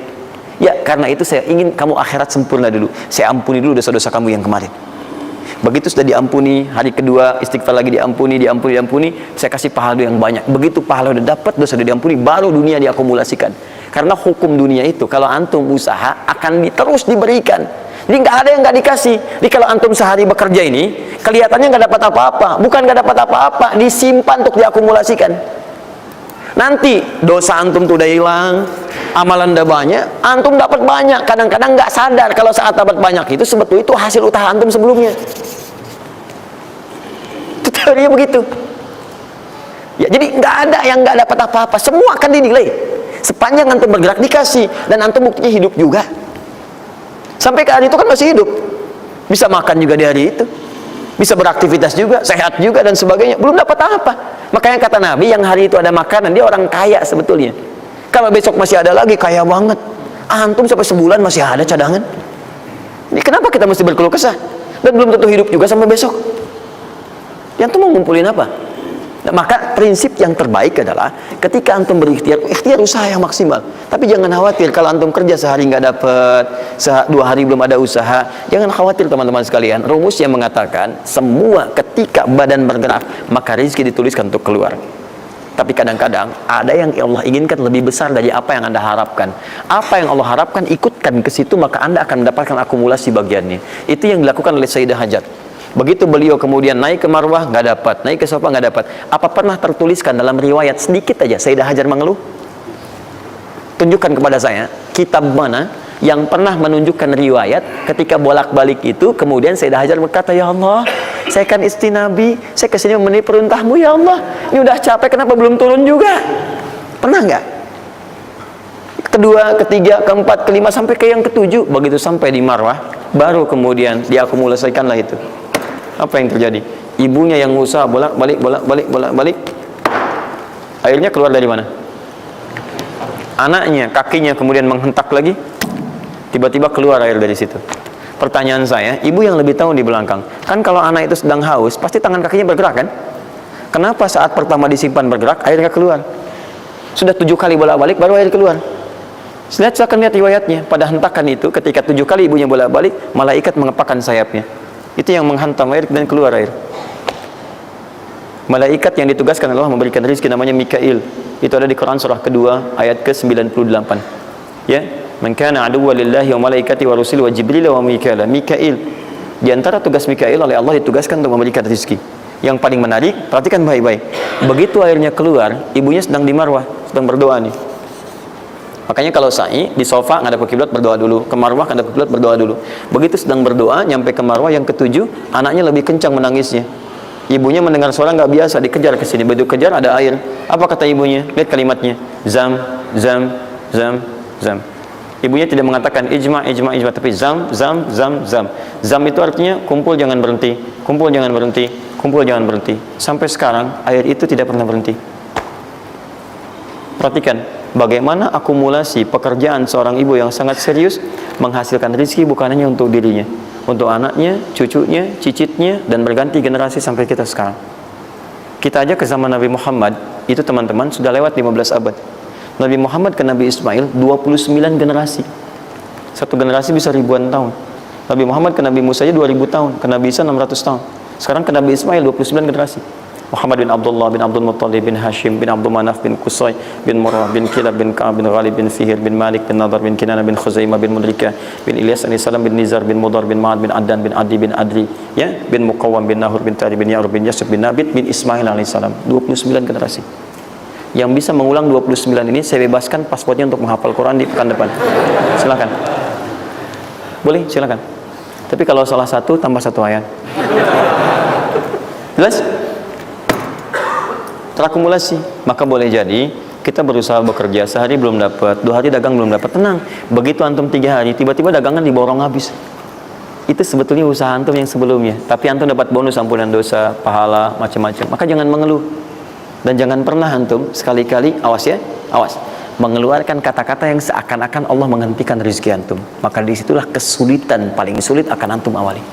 Ya, karena itu saya ingin kamu akhirat sempurna dulu. Saya ampuni dulu dosa-dosa kamu yang kemarin. Begitu sudah diampuni, hari kedua istighfar lagi diampuni, saya kasih pahala yang banyak. Begitu pahala udah dapat, dosa sudah diampuni, baru dunia diakumulasikan. Karena hukum dunia itu, kalau antum usaha akan terus diberikan. Jadi nggak ada yang nggak dikasih. Jadi kalau antum sehari bekerja ini, kelihatannya nggak dapat apa-apa. Bukan nggak dapat apa-apa, disimpan untuk diakumulasikan. Nanti dosa antum tuh udah hilang, amalan udah banyak, antum dapat banyak. Kadang-kadang nggak sadar kalau saat dapat banyak itu sebetulnya itu hasil usaha antum sebelumnya. Itu teorinya begitu. Ya, jadi nggak ada yang nggak dapat apa-apa, semua akan dinilai. Sepanjang antum bergerak dikasih, dan antum buktinya hidup juga. Sampai ke hari itu kan masih hidup, bisa makan juga di hari itu, bisa beraktivitas juga, sehat juga dan sebagainya. Belum dapat apa. Makanya kata Nabi, yang hari itu ada makanan, dia orang kaya sebetulnya. Kalau besok masih ada lagi, kaya banget. Antum sampai sebulan masih ada cadangan. Ini kenapa kita mesti berkeluh kesah? Dan belum tentu hidup juga sampai besok. Yang tuh mau ngumpulin apa? Nah, maka prinsip yang terbaik adalah ketika antum berikhtiar, ikhtiar usaha yang maksimal. Tapi jangan khawatir kalau antum kerja sehari nggak dapat, 2 hari belum ada usaha. Jangan khawatir teman-teman sekalian. Rumus yang mengatakan semua ketika badan bergerak maka rezeki dituliskan untuk keluar. Tapi kadang-kadang ada yang Allah inginkan lebih besar dari apa yang Anda harapkan. Apa yang Allah harapkan ikutkan ke situ, maka Anda akan mendapatkan akumulasi bagiannya. Itu yang dilakukan oleh Sayyidah Hajar. Begitu beliau kemudian naik ke Marwah nggak dapat, naik ke Safa nggak dapat. Apa pernah tertuliskan dalam riwayat sedikit aja Sayyidah Hajar mengeluh? Tunjukkan kepada saya kitab mana yang pernah menunjukkan riwayat ketika bolak-balik itu kemudian Sayyidah Hajar berkata, ya Allah, saya kan istri Nabi, saya kesini memenuhi perintahmu ya Allah, ini udah capek kenapa belum turun juga? Pernah nggak? Kedua, ketiga, keempat, kelima sampai ke yang ketujuh, begitu sampai di Marwah baru kemudian diakumulasikanlah itu. Apa yang terjadi? Ibunya yang usaha bolak-balik. Airnya keluar dari mana? Anaknya, kakinya kemudian menghentak lagi. Tiba-tiba keluar air dari situ. Pertanyaan saya, ibu yang lebih tahu di belakang. Kan kalau anak itu sedang haus, pasti tangan kakinya bergerak kan? Kenapa saat pertama disimpan bergerak, airnya keluar? Sudah 7 kali bolak-balik, baru air keluar. Silakan lihat riwayatnya. Pada hentakan itu, ketika 7 kali ibunya bolak-balik, malaikat mengepakkan sayapnya. Itu yang menghantam air dan keluar air. Malaikat yang ditugaskan Allah memberikan rezeki namanya Mikail. Itu ada di Quran surah kedua ayat ke-98. Ya, man kana aduwwan lillahi wa malaikati wa rusuli wa jibril wa mikail. Mikail. Di antara tugas Mikail oleh Allah ditugaskan untuk memberikan rezeki. Yang paling menarik, perhatikan baik-baik. Begitu airnya keluar, ibunya sedang di Marwah, sedang berdoa nih. Makanya kalau sa'i di sofa ngadep ke kiblat berdoa dulu, ke Marwah ngadep ke kiblat berdoa dulu. Begitu sedang berdoa nyampe ke Marwah yang ketujuh, anaknya lebih kencang menangisnya. Ibunya mendengar suara nggak biasa, dikejar ke sini. Begitu kejar ada air. Apa kata ibunya? Lihat kalimatnya. Zam, zam, zam, zam. Ibunya tidak mengatakan ijma, tapi zam, zam, zam, zam. Zam itu artinya kumpul jangan berhenti, kumpul jangan berhenti, kumpul jangan berhenti. Sampai sekarang air itu tidak pernah berhenti. Perhatikan bagaimana akumulasi pekerjaan seorang ibu yang sangat serius menghasilkan rezeki bukan hanya untuk dirinya, untuk anaknya, cucunya, cicitnya, dan berganti generasi sampai kita sekarang. Kita aja ke zaman Nabi Muhammad, itu teman-teman sudah lewat 15 abad. Nabi Muhammad ke Nabi Ismail 29 generasi. Satu generasi bisa ribuan tahun. Nabi Muhammad ke Nabi Musa aja 2000 tahun, ke Nabi Isa 600 tahun. Sekarang ke Nabi Ismail 29 generasi. Muhammad bin Abdullah bin Abdul Muttalib bin Hashim bin Abdul Manaf bin Qusay bin Murrah bin Kilab bin Ka'ab bin Ghalib bin Fihir bin Malik bin Nadar bin Kinana bin Khuzaimah bin Mudrikah bin Ilyas alaihissalam bin Nizar bin Mudar bin Ma'ad bin Adnan bin Adi bin Adri, ya, bin Muqawwam bin Nahur bin Tari bin Ya'rub bin Yasib bin Nabit bin Ismail alaihissalam. 29 generasi. Yang bisa mengulang 29 ini saya bebaskan paspornya untuk menghafal Quran di pekan depan. Silakan. Boleh, silakan. Tapi kalau salah satu tambah 1 ayat. Jelas? Terakumulasi, maka boleh jadi kita berusaha bekerja sehari belum dapat, 2 hari dagang belum dapat, tenang. Begitu antum 3 hari, tiba-tiba dagangan diborong habis. Itu sebetulnya usaha antum yang sebelumnya, tapi antum dapat bonus ampunan dosa, pahala, macam-macam. Maka jangan mengeluh dan jangan pernah antum sekali-kali, awas ya, awas, mengeluarkan kata-kata yang seakan-akan Allah menghentikan rezeki antum. Maka disitulah kesulitan paling sulit akan antum awali.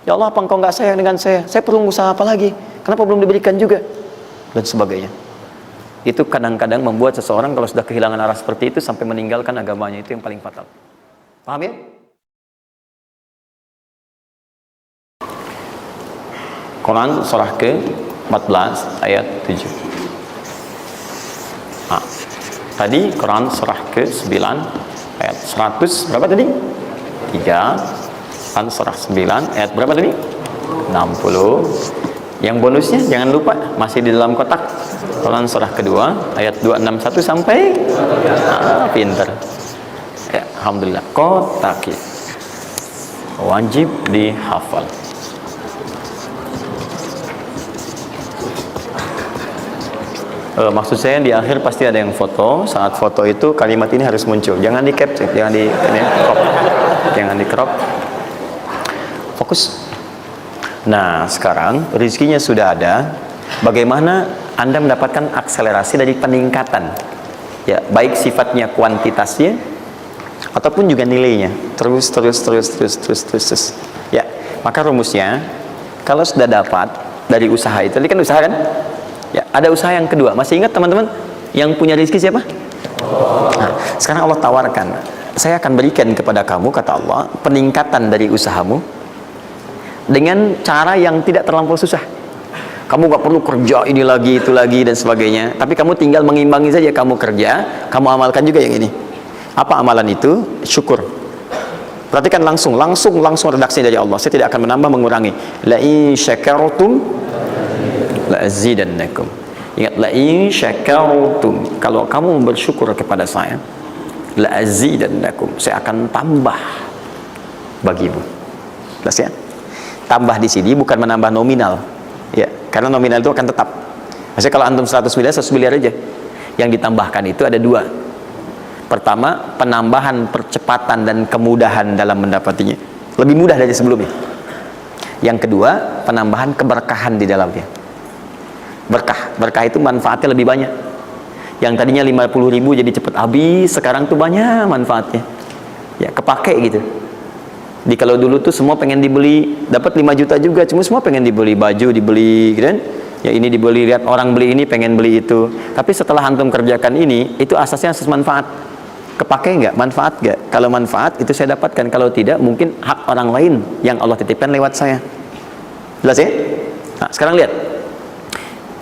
Ya Allah, apa engkau nggak sayang dengan saya? Saya perlu usaha apa lagi? Kenapa belum diberikan juga? Dan sebagainya. Itu kadang-kadang membuat seseorang kalau sudah kehilangan arah seperti itu sampai meninggalkan agamanya. Itu yang paling fatal. Paham ya? Quran surah ke-14 ayat 7. Nah, tadi Quran surah ke-9 ayat 100 berapa tadi? 3. Quran surah 9 ayat berapa tadi? 60. Yang bonusnya jangan lupa masih di dalam kotak. Quran surah kedua ayat 261 sampai pinter. Ya, alhamdulillah. Kotak wajib dihafal. Maksud saya di akhir pasti ada yang foto. Saat foto itu kalimat ini harus muncul. Jangan di capture, jangan di crop. Jangan di crop. Fokus. Nah, sekarang rezekinya sudah ada. Bagaimana Anda mendapatkan akselerasi dari peningkatan? Ya, baik sifatnya kuantitasnya ataupun juga nilainya. Terus. Ya, maka rumusnya kalau sudah dapat dari usaha itu. Tadi kan usaha kan? Ya, ada usaha yang kedua. Masih ingat teman-teman? Yang punya rezeki siapa? Nah, sekarang Allah tawarkan, saya akan berikan kepada kamu, kata Allah, peningkatan dari usahamu dengan cara yang tidak terlampau susah. Kamu gak perlu kerja ini lagi, itu lagi, dan sebagainya. Tapi kamu tinggal mengimbangi saja. Kamu kerja, kamu amalkan juga yang ini. Apa amalan itu? Syukur. Perhatikan langsung redaksi dari Allah. Saya tidak akan menambah, mengurangi. La in syakartum la azidannakum. Ingat, la in syakartum, kalau kamu bersyukur kepada saya, la azidannakum, saya akan tambah bagimu. Jelas ya? Tambah di sini bukan menambah nominal. Ya, karena nominal itu akan tetap. Maksudnya kalau antum 100 miliar aja. Yang ditambahkan itu ada dua. Pertama, penambahan percepatan dan kemudahan dalam mendapatinya. Lebih mudah dari sebelumnya. Yang kedua, penambahan keberkahan di dalamnya. Berkah itu manfaatnya lebih banyak. Yang tadinya 50.000 jadi cepat habis, sekarang tuh banyak manfaatnya. Ya, kepake gitu. Di kalau dulu tuh semua pengen dibeli, dapat 5 juta juga, cuma semua pengen dibeli baju, dibeli gitu kan? Ya ini dibeli, lihat orang beli ini pengen beli itu. Tapi setelah antum kerjakan ini, itu asasnya asas manfaat. Kepake nggak? Manfaat nggak? Kalau manfaat itu saya dapatkan, kalau tidak mungkin hak orang lain yang Allah titipkan lewat saya. Jelas ya? Nah, sekarang lihat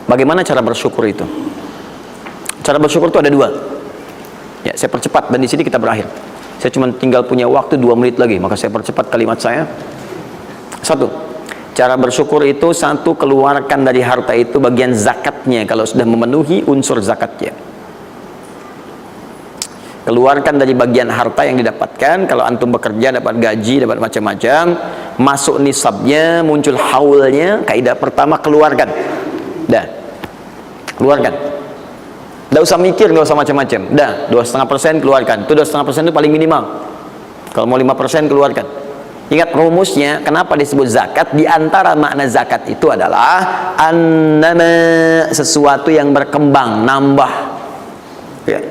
bagaimana cara bersyukur itu. Cara bersyukur itu ada dua. Ya, saya percepat dan di sini kita berakhir. Saya cuma tinggal punya waktu 2 menit lagi, maka saya percepat kalimat saya. Satu, cara bersyukur itu, satu, keluarkan dari harta itu bagian zakatnya kalau sudah memenuhi unsur zakatnya. Keluarkan dari bagian harta yang didapatkan. Kalau antum bekerja dapat gaji, dapat macam-macam, masuk nisabnya, muncul haulnya, kaidah pertama keluarkan. Dah, keluarkan. Nggak usah mikir, nggak usah macam-macam. Dah, 2,5% keluarkan. Itu 2,5% itu paling minimal. Kalau mau 5% keluarkan. Ingat rumusnya, kenapa disebut zakat? Di antara makna zakat itu adalah annama, sesuatu yang berkembang, nambah. Ya.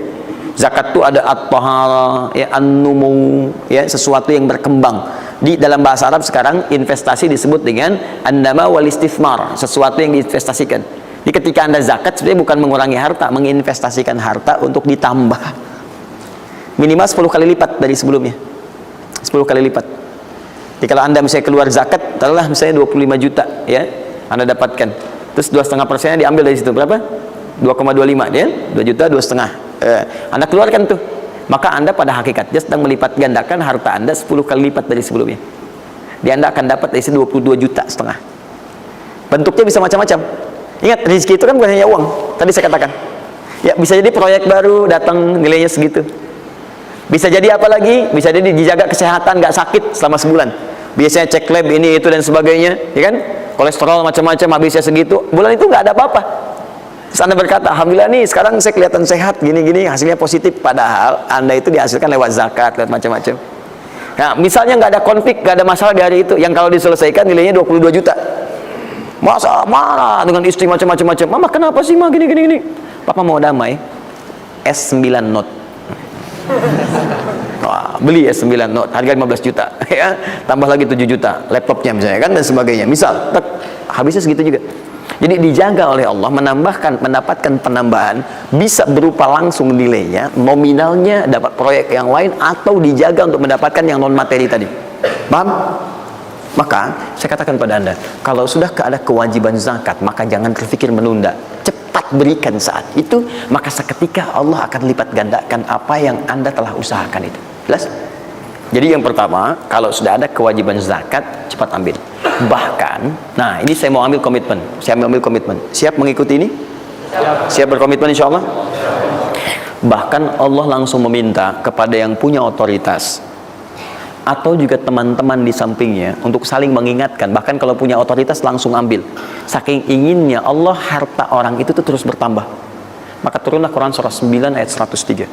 Zakat itu ada at-tahara, ya, an-numu, ya, sesuatu yang berkembang. Di dalam bahasa Arab sekarang investasi disebut dengan annama wal istifmar, sesuatu yang diinvestasikan. Jadi ketika Anda zakat sebenarnya bukan mengurangi harta, menginvestasikan harta untuk ditambah. Minimal 10 kali lipat dari sebelumnya. 10 kali lipat. Jadi kalau Anda misalnya keluar zakat, taruhlah misalnya 25 juta, ya, Anda dapatkan. Terus 2,5%-nya diambil dari situ, berapa? 2,25, ya? 2 juta, 2,5. Anda keluarkan tuh. Maka Anda pada hakikatnya sedang melipat gandakan harta Anda 10 kali lipat dari sebelumnya. Jadi Anda akan dapat dari situ 22,5 juta. Bentuknya bisa macam-macam. Ingat, rezeki itu kan bukan hanya uang. Tadi saya katakan, ya, bisa jadi proyek baru datang nilainya segitu. Bisa jadi apa lagi? Bisa jadi dijaga kesehatan, nggak sakit selama sebulan. Biasanya cek lab ini itu dan sebagainya, ya kan? Kolesterol macam-macam habisnya segitu. Bulan itu nggak ada apa-apa. Terus Anda berkata, alhamdulillah nih sekarang saya kelihatan sehat, gini-gini, hasilnya positif. Padahal Anda itu dihasilkan lewat zakat, lewat macam-macam. Nah, misalnya nggak ada konflik, nggak ada masalah di hari itu, yang kalau diselesaikan nilainya 22 juta. Masa marah dengan istri macam-macam. Mama kenapa sih mah gini. Papa mau damai. S9 Note. Wah, beli S9 Note harga 15 juta, ya. Tambah lagi 7 juta laptopnya misalnya kan, dan sebagainya. Misal, habisnya segitu juga. Jadi dijaga oleh Allah, mendapatkan penambahan bisa berupa langsung nilainya, nominalnya, dapat proyek yang lain, atau dijaga untuk mendapatkan yang non materi tadi. Paham? Maka saya katakan pada Anda, kalau sudah ada kewajiban zakat, maka jangan terfikir menunda. Cepat berikan saat itu, maka seketika Allah akan lipat gandakan apa yang Anda telah usahakan itu. Jelas? Jadi yang pertama, kalau sudah ada kewajiban zakat, cepat ambil. Bahkan, nah ini saya mau ambil komitmen. Siap mengikuti ini? Siap berkomitmen insya Allah? Bahkan Allah langsung meminta kepada yang punya otoritas atau juga teman-teman di sampingnya untuk saling mengingatkan. Bahkan kalau punya otoritas langsung ambil. Saking inginnya Allah harta orang itu tuh terus bertambah. Maka turunlah Quran surah 9 ayat 103.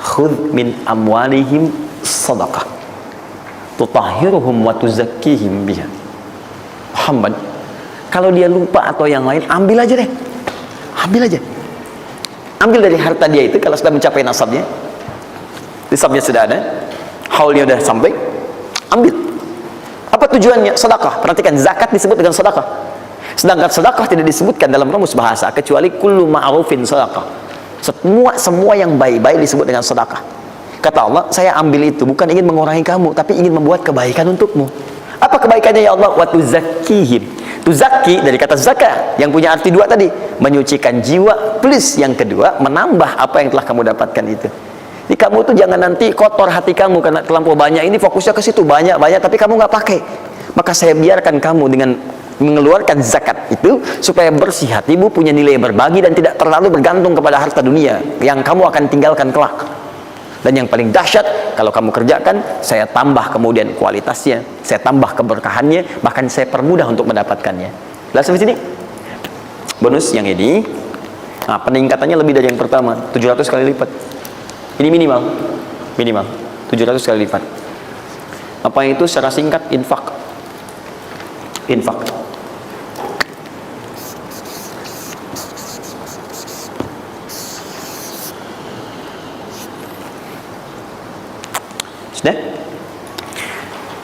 Khudh min amwalihim sadaqah tutahhiruhum wa tuzakkihim biha. Muhammad, kalau dia lupa atau yang lain, ambil aja deh. Ambil aja. Ambil dari harta dia itu kalau sudah mencapai nasabnya. Nisabnya sudah ada, haulnya sudah sampai, ambil. Apa tujuannya? Sedekah. Perhatikan, zakat disebut dengan sedekah. Sedangkan sedekah tidak disebutkan dalam rumus bahasa kecuali kullu ma'rufin sedekah. Semua yang baik-baik disebut dengan sedekah. Kata Allah, saya ambil itu bukan ingin mengurangi kamu, tapi ingin membuat kebaikan untukmu. Apa kebaikannya ya Allah? Wa tuzakkihim. Tuzakki dari kata zakah yang punya arti dua tadi, menyucikan jiwa, plus yang kedua menambah apa yang telah kamu dapatkan itu. Jadi kamu tuh jangan nanti kotor hati kamu karena terlampau banyak ini, fokusnya ke situ banyak tapi kamu nggak pakai. Maka saya biarkan kamu dengan mengeluarkan zakat itu supaya bersih hatimu, punya nilai berbagi dan tidak terlalu bergantung kepada harta dunia yang kamu akan tinggalkan kelak. Dan yang paling dahsyat, kalau kamu kerjakan, saya tambah kemudian kualitasnya, saya tambah keberkahannya, bahkan saya permudah untuk mendapatkannya. Lihat sampai sini. Bonus yang ini, nah, peningkatannya lebih dari yang pertama, 700 kali lipat. Ini minimal 700 kali lipat. Apa itu secara singkat? Infak. Sudah?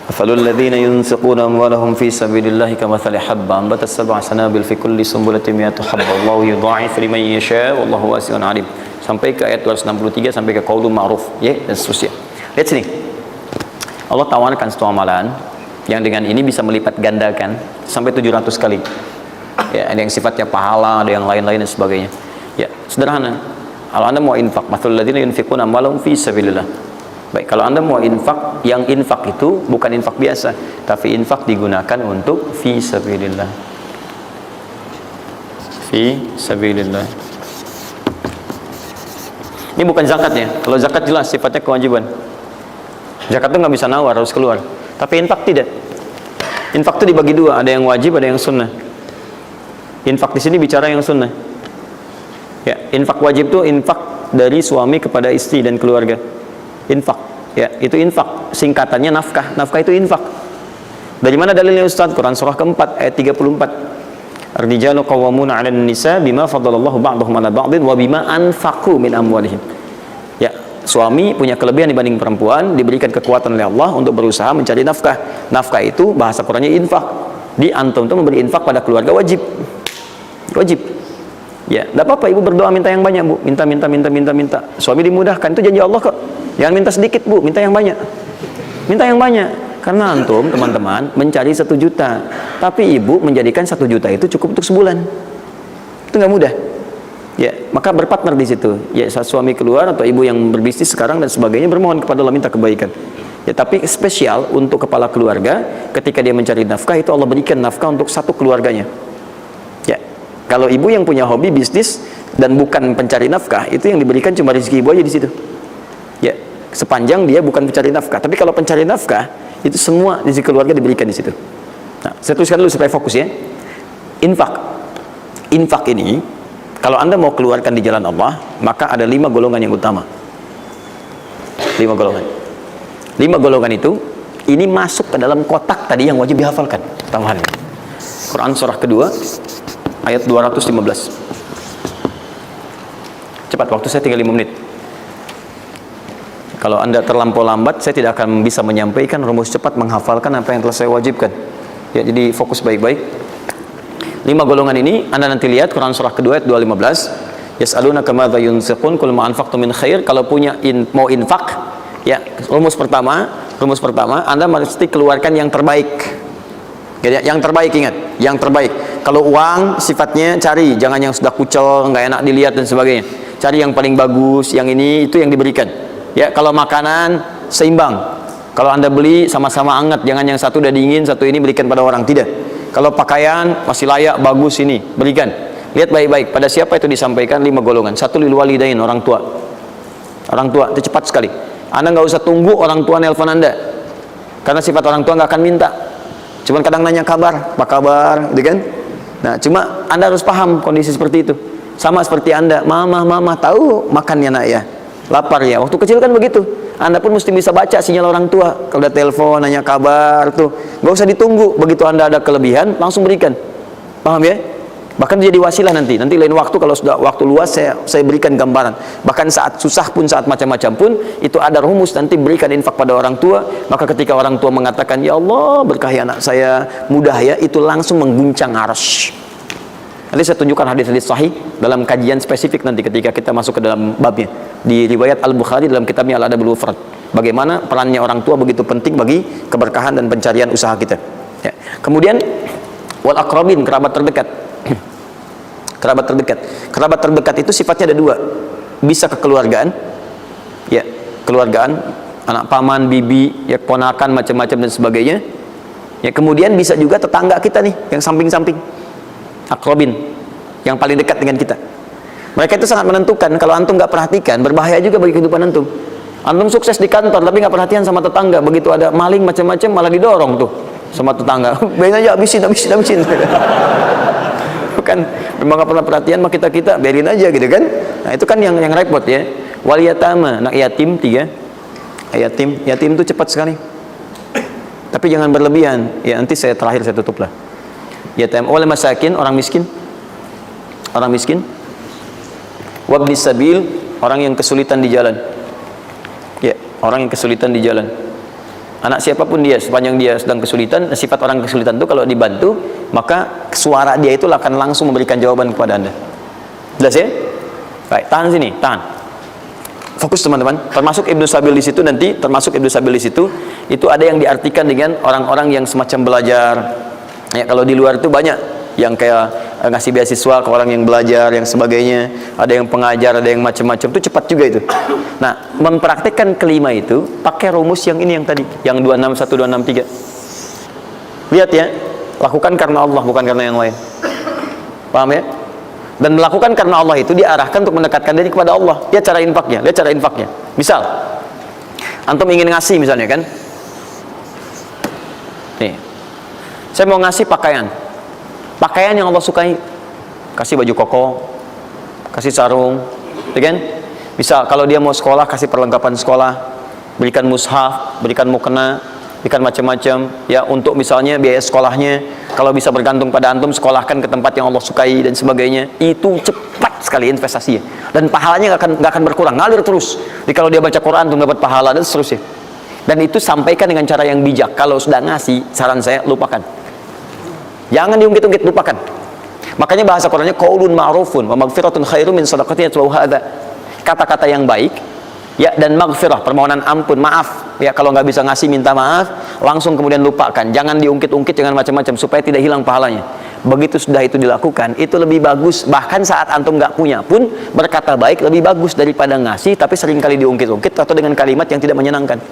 Afalul ladzina yunfiquna amwalahum fi sabilillahi kamathali habba ambatat sab'a sanabil fi kulli sunbulatin mi'atu habba wallahu yudha'ifu liman yasha wallahu wasi'un 'alim. Sampai ke ayat 263 sampai ke qaulun ma'ruf, ya, dan seterusnya. Lihat sini. Allah tawarkan satu amalan yang dengan ini bisa melipat gandakan sampai 700 kali. Ya, ada yang sifatnya pahala, ada yang lain-lain dan sebagainya. Ya, sederhana. Kalau Anda mau infak, mathalul ladzina yunfiquna amwalahum fi sabilillah. Baik, kalau Anda mau infak, yang infak itu bukan infak biasa, tapi infak digunakan untuk fi sabilillah. Fi sabilillah. Ini bukan zakatnya. Kalau zakat jelas sifatnya kewajiban. Zakat itu nggak bisa nawar, harus keluar. Tapi infak tidak. Infak itu dibagi dua, ada yang wajib, ada yang sunnah. Infak di sini bicara yang sunnah. Ya, infak wajib itu infak dari suami kepada istri dan keluarga. Infak, ya, itu infak. Singkatannya nafkah. Nafkah itu infak. Dari mana dalilnya Ustaz? Quran surah keempat ayat 34. Ar-rijalu qawwamuna 'alan nisa bima faddalallahu ba'dahum 'ala ba'din wa bima anfaqu min amwalihim. Ya, suami punya kelebihan dibanding perempuan, diberikan kekuatan oleh Allah untuk berusaha mencari nafkah. Nafkah itu bahasa Qurannya infak. Di antum itu memberi infak pada keluarga wajib. Wajib. Ya, tidak apa-apa ibu berdoa minta yang banyak, Bu. Minta. Suami dimudahkan, itu janji Allah kok. Jangan minta sedikit, Bu, minta yang banyak. Minta yang banyak. Karena antum, teman-teman, mencari 1 juta. Tapi ibu menjadikan 1 juta itu cukup untuk sebulan. Itu nggak mudah. Ya, maka berpartner di situ. Ya, saat suami keluar atau ibu yang berbisnis sekarang dan sebagainya bermohon kepada Allah minta kebaikan. Ya, tapi spesial untuk kepala keluarga, ketika dia mencari nafkah itu Allah berikan nafkah untuk satu keluarganya. Ya, kalau ibu yang punya hobi bisnis dan bukan pencari nafkah, itu yang diberikan cuma rezeki ibu aja di situ. Ya, sepanjang dia bukan pencari nafkah. Tapi kalau pencari nafkah, itu semua rezeki keluarga diberikan di situ. Nah, saya tuliskan dulu supaya fokus ya. Infak ini, kalau Anda mau keluarkan di jalan Allah, maka ada 5 golongan yang utama. 5 golongan. 5 golongan itu, ini masuk ke dalam kotak tadi yang wajib dihafalkan. Tambahan. Quran surah kedua, ayat 215. Cepat, waktu saya tinggal 5 menit. Kalau Anda terlampau lambat, saya tidak akan bisa menyampaikan rumus cepat menghafalkan apa yang telah saya wajibkan. Ya, jadi fokus baik-baik. 5 golongan ini Anda nanti lihat Quran surah kedua ayat 215. Yas'alunaka madza yunfiqun qul ma anfaqtum min khair. Kalau punya mau infak, ya, rumus pertama Anda mesti keluarkan yang terbaik. Jadi, yang terbaik, ingat, yang terbaik. Kalau uang sifatnya cari, jangan yang sudah kucel, nggak enak dilihat dan sebagainya. Cari yang paling bagus, yang ini itu yang diberikan. Ya, kalau makanan seimbang. Kalau Anda beli sama-sama hangat, jangan yang satu udah dingin, satu ini berikan pada orang, tidak. Kalau pakaian masih layak, bagus, ini berikan. Lihat baik-baik pada siapa itu disampaikan 5 golongan. 1 lil walidain, orang tua. Orang tua itu cepat sekali. Anda nggak usah tunggu orang tua nelpon Anda. Karena sifat orang tua nggak akan minta. Cuman kadang nanya kabar, apa kabar, gitu kan? Nah, cuma Anda harus paham kondisi seperti itu. Sama seperti Anda, mama tahu makannya nak ya. Lapar ya, waktu kecil kan begitu. Anda pun mesti bisa baca sinyal orang tua. Kalau udah telepon, nanya kabar tuh, nggak usah ditunggu. Begitu Anda ada kelebihan, langsung berikan. Paham ya? Bahkan jadi wasilah nanti lain waktu kalau sudah waktu luas saya berikan gambaran. Bahkan saat susah pun, saat macam-macam pun, itu ada rumus nanti berikan infak pada orang tua. Maka ketika orang tua mengatakan, ya Allah berkahi anak saya mudah ya, itu langsung mengguncang arsy. Nanti saya tunjukkan hadis-hadis sahih dalam kajian spesifik nanti ketika kita masuk ke dalam babnya. Di riwayat Al-Bukhari dalam kitabnya Al-Adabul Mufrad. Bagaimana perannya orang tua begitu penting bagi keberkahan dan pencarian usaha kita. Ya. Kemudian wal aqrabin, kerabat terdekat. Kerabat terdekat. Kerabat terdekat itu sifatnya ada dua. Bisa kekeluargaan. Ya, keluargaan, anak paman, bibi, ya ponakan macam-macam dan sebagainya. Ya, kemudian bisa juga tetangga kita nih yang samping-samping. Akrobin, yang paling dekat dengan kita. Mereka itu sangat menentukan. Kalau antum nggak perhatikan, berbahaya juga bagi kehidupan antum. Antum sukses di kantor, tapi nggak perhatian sama tetangga. Begitu ada maling macam-macam, malah didorong tuh sama tetangga. Biarin aja, habisin. Bukan, memang nggak pernah perhatian sama kita, biarin aja gitu kan. Nah itu kan yang repot ya. Wal yatama, anak yatim 3. Yatim itu cepat sekali. Tapi jangan berlebihan. Ya nanti terakhir saya tutup lah. Yatim wal masakin, orang miskin. Wabnis sabil, orang yang kesulitan di jalan. Ya, orang yang kesulitan di jalan. Anak siapapun dia, sepanjang dia sedang kesulitan, sifat orang kesulitan itu kalau dibantu, maka suara dia itu akan langsung memberikan jawaban kepada Anda. Jelas ya? Baik, tahan sini, tahan. Fokus teman-teman. Termasuk Ibnu Sabil di situ nanti, itu ada yang diartikan dengan orang-orang yang semacam belajar. Ya, kalau di luar itu banyak yang kayak ngasih beasiswa ke orang yang belajar, yang sebagainya. Ada yang pengajar, ada yang macam-macam. Itu cepat juga itu. Nah, mempraktikkan kelima itu pakai rumus yang ini yang tadi, yang 261, 263. Lihat ya, lakukan karena Allah, bukan karena yang lain. Paham ya? Dan melakukan karena Allah itu diarahkan untuk mendekatkan diri kepada Allah. Lihat cara infaknya. Misal, antum ingin ngasih misalnya kan? Nih. Saya mau ngasih pakaian yang Allah sukai. Kasih baju koko, kasih sarung, ya kan? Bisa kalau dia mau sekolah, kasih perlengkapan sekolah, berikan mushaf, berikan mukena, berikan macam-macam. Ya untuk misalnya biaya sekolahnya, kalau bisa bergantung pada antum, sekolahkan ke tempat yang Allah sukai dan sebagainya. Itu cepat sekali investasinya. Dan pahalanya nggak akan berkurang, ngalir terus. Jadi kalau dia baca Quran, tuh dapat pahala dan seterusnya. Dan itu sampaikan dengan cara yang bijak. Kalau sudah ngasih, saran saya lupakan. Jangan diungkit-ungkit, lupakan. Makanya bahasa Qur'annya qaulun ma'rufun wa maghfiratun khairum min shadaqatin yatba'uha adza. Kata-kata yang baik ya dan maghfirah, permohonan ampun, maaf. Ya kalau nggak bisa ngasih minta maaf, langsung kemudian lupakan. Jangan diungkit-ungkit, jangan macam-macam supaya tidak hilang pahalanya. Begitu sudah itu dilakukan, itu lebih bagus. Bahkan saat antum nggak punya pun berkata baik lebih bagus daripada ngasih tapi seringkali diungkit-ungkit atau dengan kalimat yang tidak menyenangkan.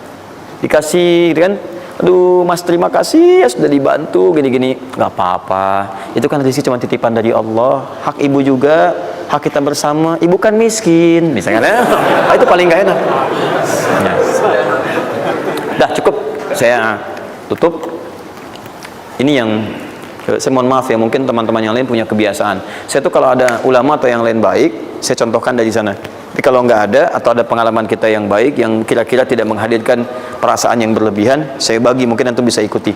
Dikasih kan, aduh mas terima kasih ya sudah dibantu gini-gini, nggak apa-apa, itu kan rezeki cuma titipan dari Allah, hak ibu juga, hak kita bersama, ibu kan miskin misalnya. Itu paling nggak enak ya. Dah cukup, saya tutup. Ini yang saya mohon maaf ya, mungkin teman-teman yang lain punya kebiasaan. Saya tuh kalau ada ulama atau yang lain baik, saya contohkan dari sana. Tapi kalau nggak ada atau ada pengalaman kita yang baik yang kira-kira tidak menghadirkan perasaan yang berlebihan, saya bagi, mungkin antum bisa ikuti.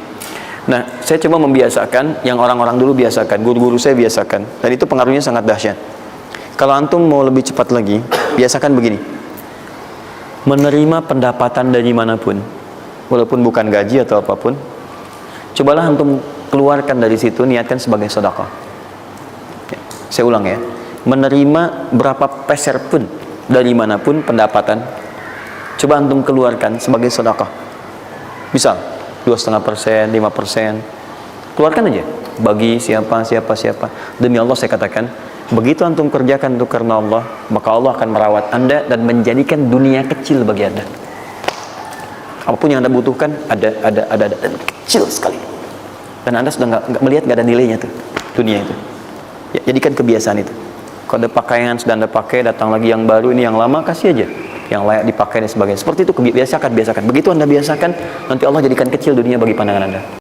Nah, saya coba membiasakan yang orang-orang dulu biasakan, guru-guru saya biasakan, dan itu pengaruhnya sangat dahsyat. Kalau antum mau lebih cepat lagi, biasakan begini: menerima pendapatan dari manapun, walaupun bukan gaji atau apapun, cobalah antum keluarkan dari situ, niatkan sebagai sedekah. Ya, saya ulang ya, menerima berapa peser pun dari manapun pendapatan, coba antum keluarkan sebagai sedekah. Misal 2,5%, 5%, keluarkan aja bagi siapa. Demi Allah saya katakan, begitu antum kerjakan itu karena Allah, maka Allah akan merawat anda dan menjadikan dunia kecil bagi anda. Apapun yang anda butuhkan ada dan kecil sekali. Dan anda sudah nggak melihat, nggak ada nilainya tuh dunia itu. Ya, jadikan kebiasaan itu. Kalau ada pakaian sudah anda pakai, datang lagi yang baru, ini yang lama kasih aja, yang layak dipakai dan sebagainya. Seperti itu biasakan. Begitu anda biasakan, nanti Allah jadikan kecil dunia bagi pandangan anda.